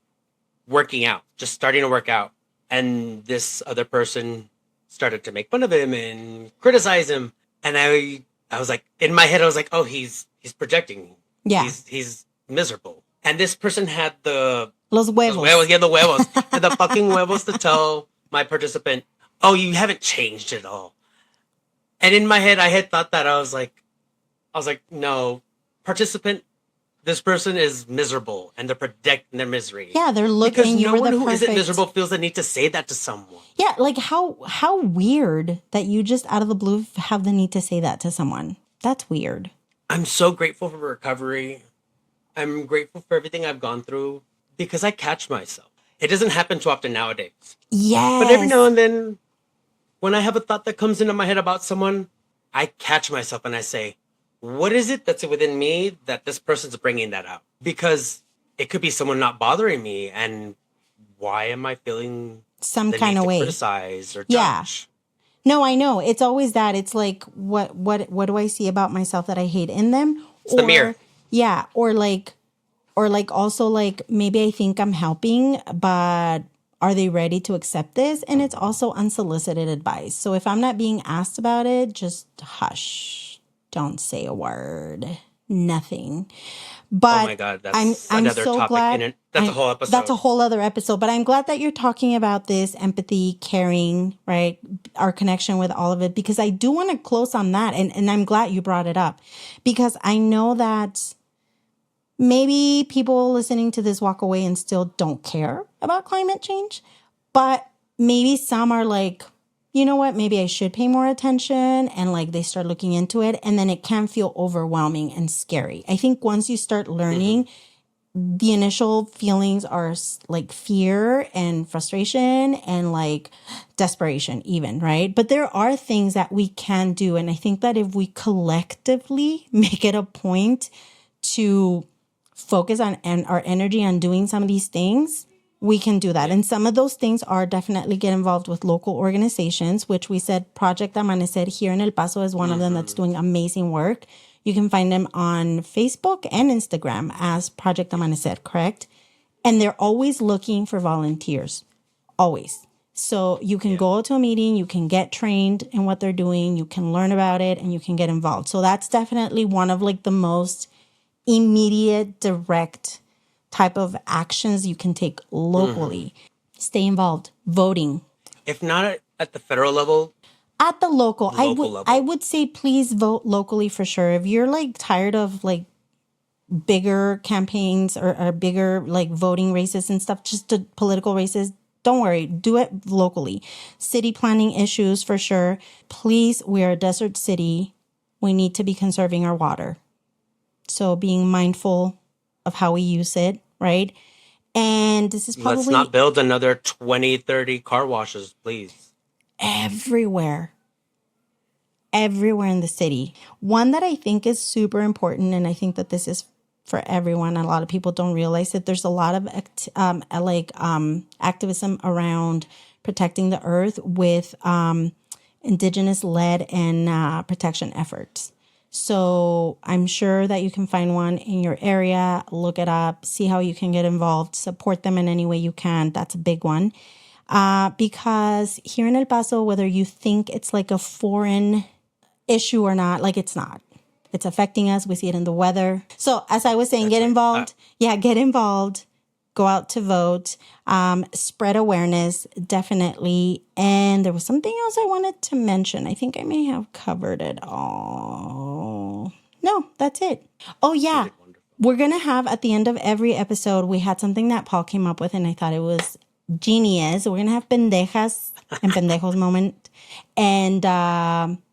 working out, just starting to work out. And this other person started to make fun of him and criticize him. And I was like, in my head, I was like, oh, he's projecting. Yeah. He's miserable. And this person had the Los huevos. the huevos. Had the fucking huevos to tell my participant, oh, you haven't changed at all. And in my head, I had thought that I was like, no, participant, this person is miserable and they're projecting their misery. Yeah, they're looking. Because You no were one the who perfect. isn't miserable feels the need to say that to someone. Yeah, like how weird that you just out of the blue have the need to say that to someone. That's weird. I'm so grateful for recovery. I'm grateful for everything I've gone through because I catch myself. It doesn't happen too often nowadays. Yes. But every now and then, when I have a thought that comes into my head about someone, I catch myself and I say, what is it that's within me that this person's bringing that out? Because it could be someone not bothering me. And why am I feeling some the kind need of to way. criticize or Yeah. judge? No, I know. It's always that. It's like, what do I see about myself that I hate in them? It's the mirror. Yeah. Or like also like, maybe I think I'm helping, but are they ready to accept this? And it's also unsolicited advice. So if I'm not being asked about it, just hush. Don't say a word. Nothing. But Oh my God, that's another so topic. glad. That's a whole episode. That's a whole other episode. But I'm glad that you're talking about this empathy, caring, right? Our connection with all of it, because I do want to close on that. And I'm glad you brought it up, because I know that maybe people listening to this walk away and still don't care about climate change. But maybe some are like, you know what, maybe I should pay more attention, and like they start looking into it, and then it can feel overwhelming and scary. I think once you start learning, the initial feelings are like fear and frustration and like desperation even, right? But there are things that we can do. And I think that if we collectively make it a point to focus on and our energy on doing some of these things, we can do that. And some of those things are definitely get involved with local organizations, which we said Project Amanecer here in El Paso is one of them that's doing amazing work. You can find them on Facebook and Instagram as Project Amanecer, correct? And they're always looking for volunteers, always. So you can go to a meeting, you can get trained in what they're doing, you can learn about it, and you can get involved. So that's definitely one of like the most immediate, direct type of actions you can take locally. Stay involved, voting. If not at the federal level, At the local level. I would say please vote locally for sure. If you're like tired of like bigger campaigns or bigger like voting races and stuff, just the political races, don't worry, do it locally. City planning issues for sure. Please, we're a desert city. We need to be conserving our water. So being mindful of how we use it, right? And this is probably let's not build another 20, 30 car washes, please. everywhere in the city. One that I think is super important, and I think that this is for everyone, a lot of people don't realize that there's a lot of activism around protecting the earth with indigenous-led and protection efforts. So I'm sure that you can find one in your area, look it up, see how you can get involved, support them in any way you can. That's a big one. Because here in El Paso, whether you think it's like a foreign issue or not, like it's not. It's affecting us. We see it in the weather. So as I was saying, get involved. Get involved. Go out to vote. Spread awareness, definitely. And there was something else I wanted to mention. I think I may have covered it all. No, that's it. Oh, yeah. We're going to have at the end of every episode, we had something that Paul came up with, and I thought it was genius. We're going to have pendejas and pendejos moment and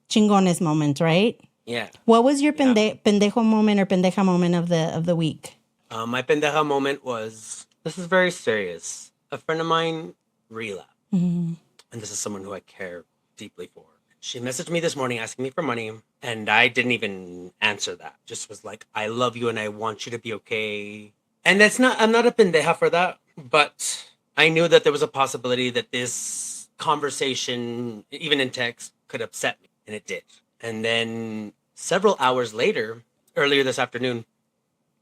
chingones moment, right? Yeah. What was your pendejo moment or pendeja moment of the week? My pendeja moment was, this is very serious. A friend of mine relapsed. Mm-hmm. And this is someone who I care deeply for. She messaged me this morning asking me for money, and I didn't even answer that. Just was like, I love you and I want you to be okay. And I'm not a pendeja for that, but I knew that there was a possibility that this conversation, even in text, could upset me, and it did. And then several hours later, earlier this afternoon,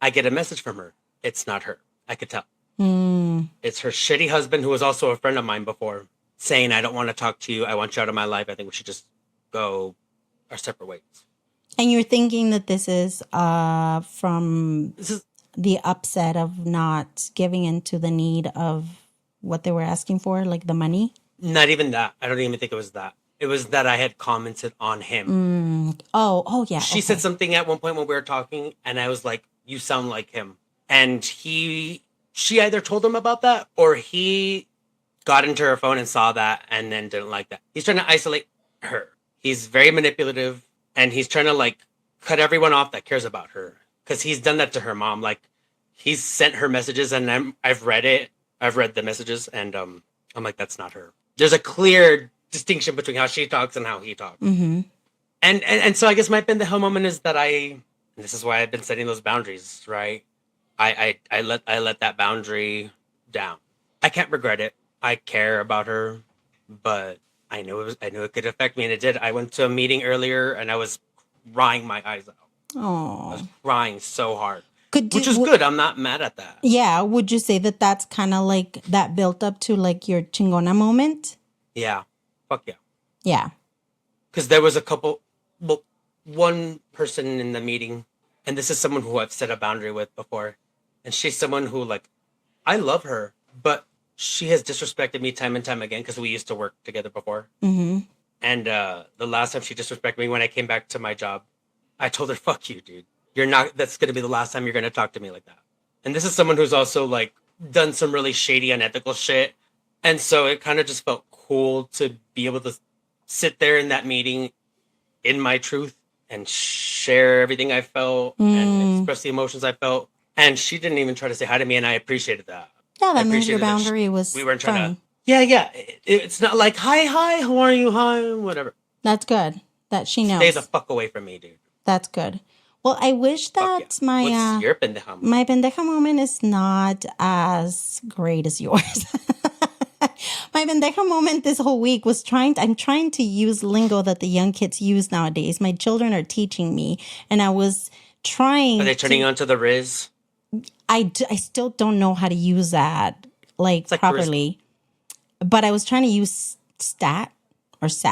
I get a message from her. It's not her. I could tell. It's her shitty husband, who was also a friend of mine before, saying, I don't want to talk to you. I want you out of my life. I think we should just go our separate ways. And you're thinking that this is from the upset of not giving into the need of what they were asking for, like the money? Not even that. I don't even think it was that. It was that I had commented on him. Oh, yeah. She said something at one point when we were talking, and I was like, you sound like him. And she either told him about that, or he got into her phone and saw that and then didn't like that. He's trying to isolate her. He's very manipulative, and he's trying to like cut everyone off that cares about her, because he's done that to her mom. Like, he's sent her messages, and I've read it. I've read the messages, and I'm like, that's not her. There's a clear distinction between how she talks and how he talks. Mm-hmm. And so I guess my pendejo moment is that and this is why I've been setting those boundaries, right? I let that boundary down. I can't regret it. I care about her, but I knew it could affect me, and it did. I went to a meeting earlier, and I was crying my eyes out. Oh, I was crying so hard, which is good. I'm not mad at that. Yeah, would you say that that's kind of like that built up to like your chingona moment? Yeah, fuck yeah. Yeah, because there was one person in the meeting, and this is someone who I've set a boundary with before, and she's someone who, like, I love her, but she has disrespected me time and time again, because we used to work together before. Mm-hmm. And the last time she disrespected me, when I came back to my job, I told her, fuck you, dude. That's going to be the last time you're going to talk to me like that. And this is someone who's also, like, done some really shady, unethical shit. And so it kind of just felt cool to be able to sit there in that meeting in my truth and share everything I felt and express the emotions I felt. And she didn't even try to say hi to me, and I appreciated that. Yeah, that means your boundary was we weren't trying to. Yeah. It's not like, hi, how are you, hi, whatever. That's good that she knows. Stay the fuck away from me, dude. That's good. Well, I wish that What's your pendeja moment? My pendeja moment is not as great as yours. My pendeja moment this whole week was I'm trying to use lingo that the young kids use nowadays. My children are teaching me, and I was trying. Are they turning on to the Riz? I still don't know how to use that like properly, but I was trying to use stat. I don't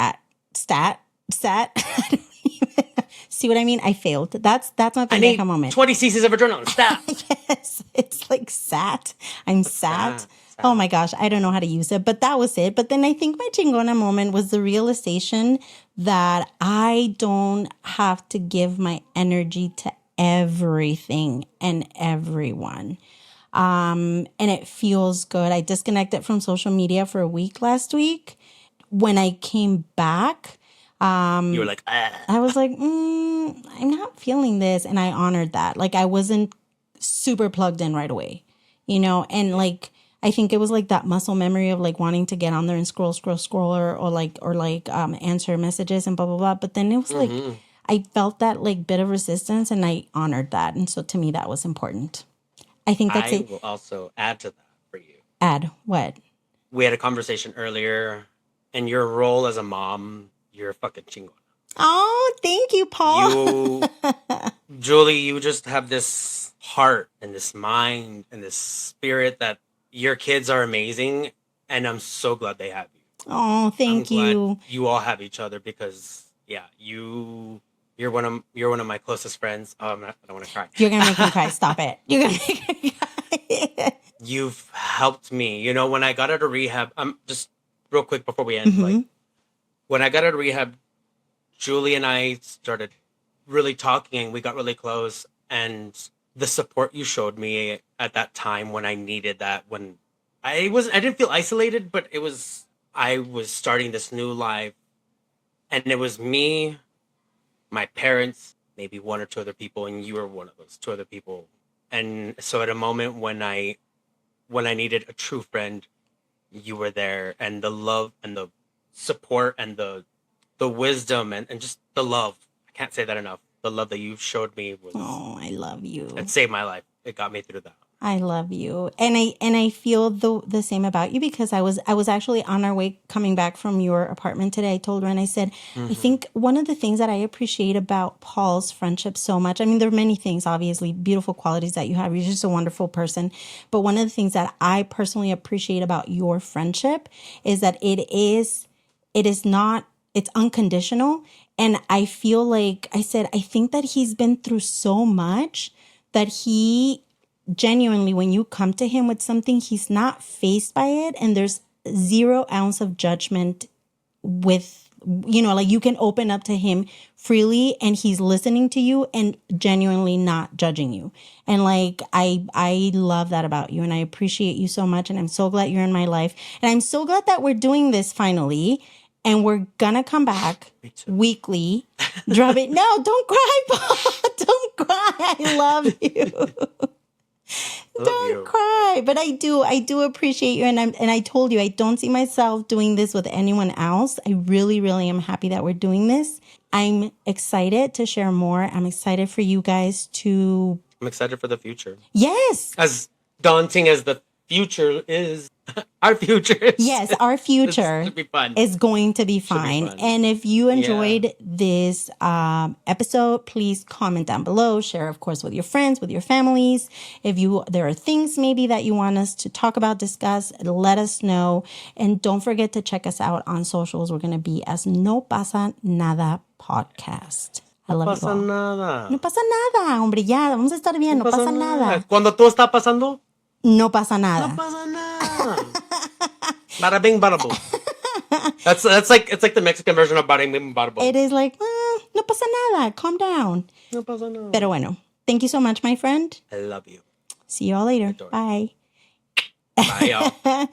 even see what I mean. I failed. That's my pendeja moment. 20 cc's of adrenaline. Stat. Yes, it's like sat. I'm sat. Oh my gosh, I don't know how to use it, but that was it. But then I think my chingona moment was the realization that I don't have to give my energy to everything and everyone. And it feels good. I disconnected from social media for a week last week. When I came back, you were like, I was like, I'm not feeling this. And I honored that. Like, I wasn't super plugged in right away, and like, I think it was like that muscle memory of like wanting to get on there and scroll or answer messages and blah, blah, blah. But then it was like, I felt that like bit of resistance, and I honored that. And so to me, that was important. I think that's it. I will also add to that for you. Add what? We had a conversation earlier, and your role as a mom, you're a fucking chingona. Oh, thank you, Paul. Julie, you just have this heart and this mind and this spirit that your kids are amazing, and I'm so glad they have you. Oh, thank you. You all have each other, because you're one of my closest friends. Oh, I don't want to cry. You're gonna make me cry. Stop it. You're gonna make me cry. you've helped me. You know, when I got out of rehab, just real quick before we end, like Mm-hmm. when I got out of rehab, Julie and I started really talking and we got really close. And the support you showed me at that time when I needed that, when I didn't feel isolated, but I was starting this new life, and it was me, my parents, maybe one or two other people, and you were one of those two other people. And so at a moment when I needed a true friend, you were there, and the love and the support and the wisdom and just the love. I can't say that enough. The love that you showed me Oh, I love it you. saved my life. It got me through that. I love you. And I feel the same about you because I was actually on our way coming back from your apartment today. I told her and I said, I Mm-hmm. think one of the things that I appreciate about Paul's friendship so much, I mean, there are many things, obviously, beautiful qualities that you have. You're just a wonderful person. But one of the things that I personally appreciate about your friendship is that it is not, it's unconditional. And I feel like I said, I think that he's been through so much that he genuinely, when you come to him with something, he's not phased by it. And there's 0 ounce of judgment with, like you can open up to him freely and he's listening to you and genuinely not judging you. And like I love that about you and I appreciate you so much and I'm so glad you're in my life. And I'm so glad that we're doing this finally and we're gonna come back Me too. weekly. Drop it. No, don't cry, Paul. Don't cry. I love you. Love Don't you. cry. But I do appreciate you. And I told you, I don't see myself doing this with anyone else. I really, really am happy that we're doing this. I'm excited to share more. I'm excited for you guys to, I'm excited for the future. yes, As daunting as the future is, our future is. yes, our It's future should be fun. is going to be Should be fine. fun. And if you Yeah. enjoyed this episode, please comment down below. Share, of course, with your friends, with your families. If there are things maybe that you want us to talk about, discuss, let us know. And don't forget to check us out on socials. We're going to be as No Pasa Nada Podcast. I love you Pasa all. nada. No pasa nada, hombre, ya, vamos a estar bien, no pasa nada. Cuando todo está pasando, No pasa no nada. pasa nada. Bada bing, bada boom. That's like it's like the Mexican version of bada bing, bada boom. It is like, no pasa nada, calm down. No pasa nada. Pero bueno, thank you so much, my friend. I love you. See you all later. Adore. Bye. Bye, y'all.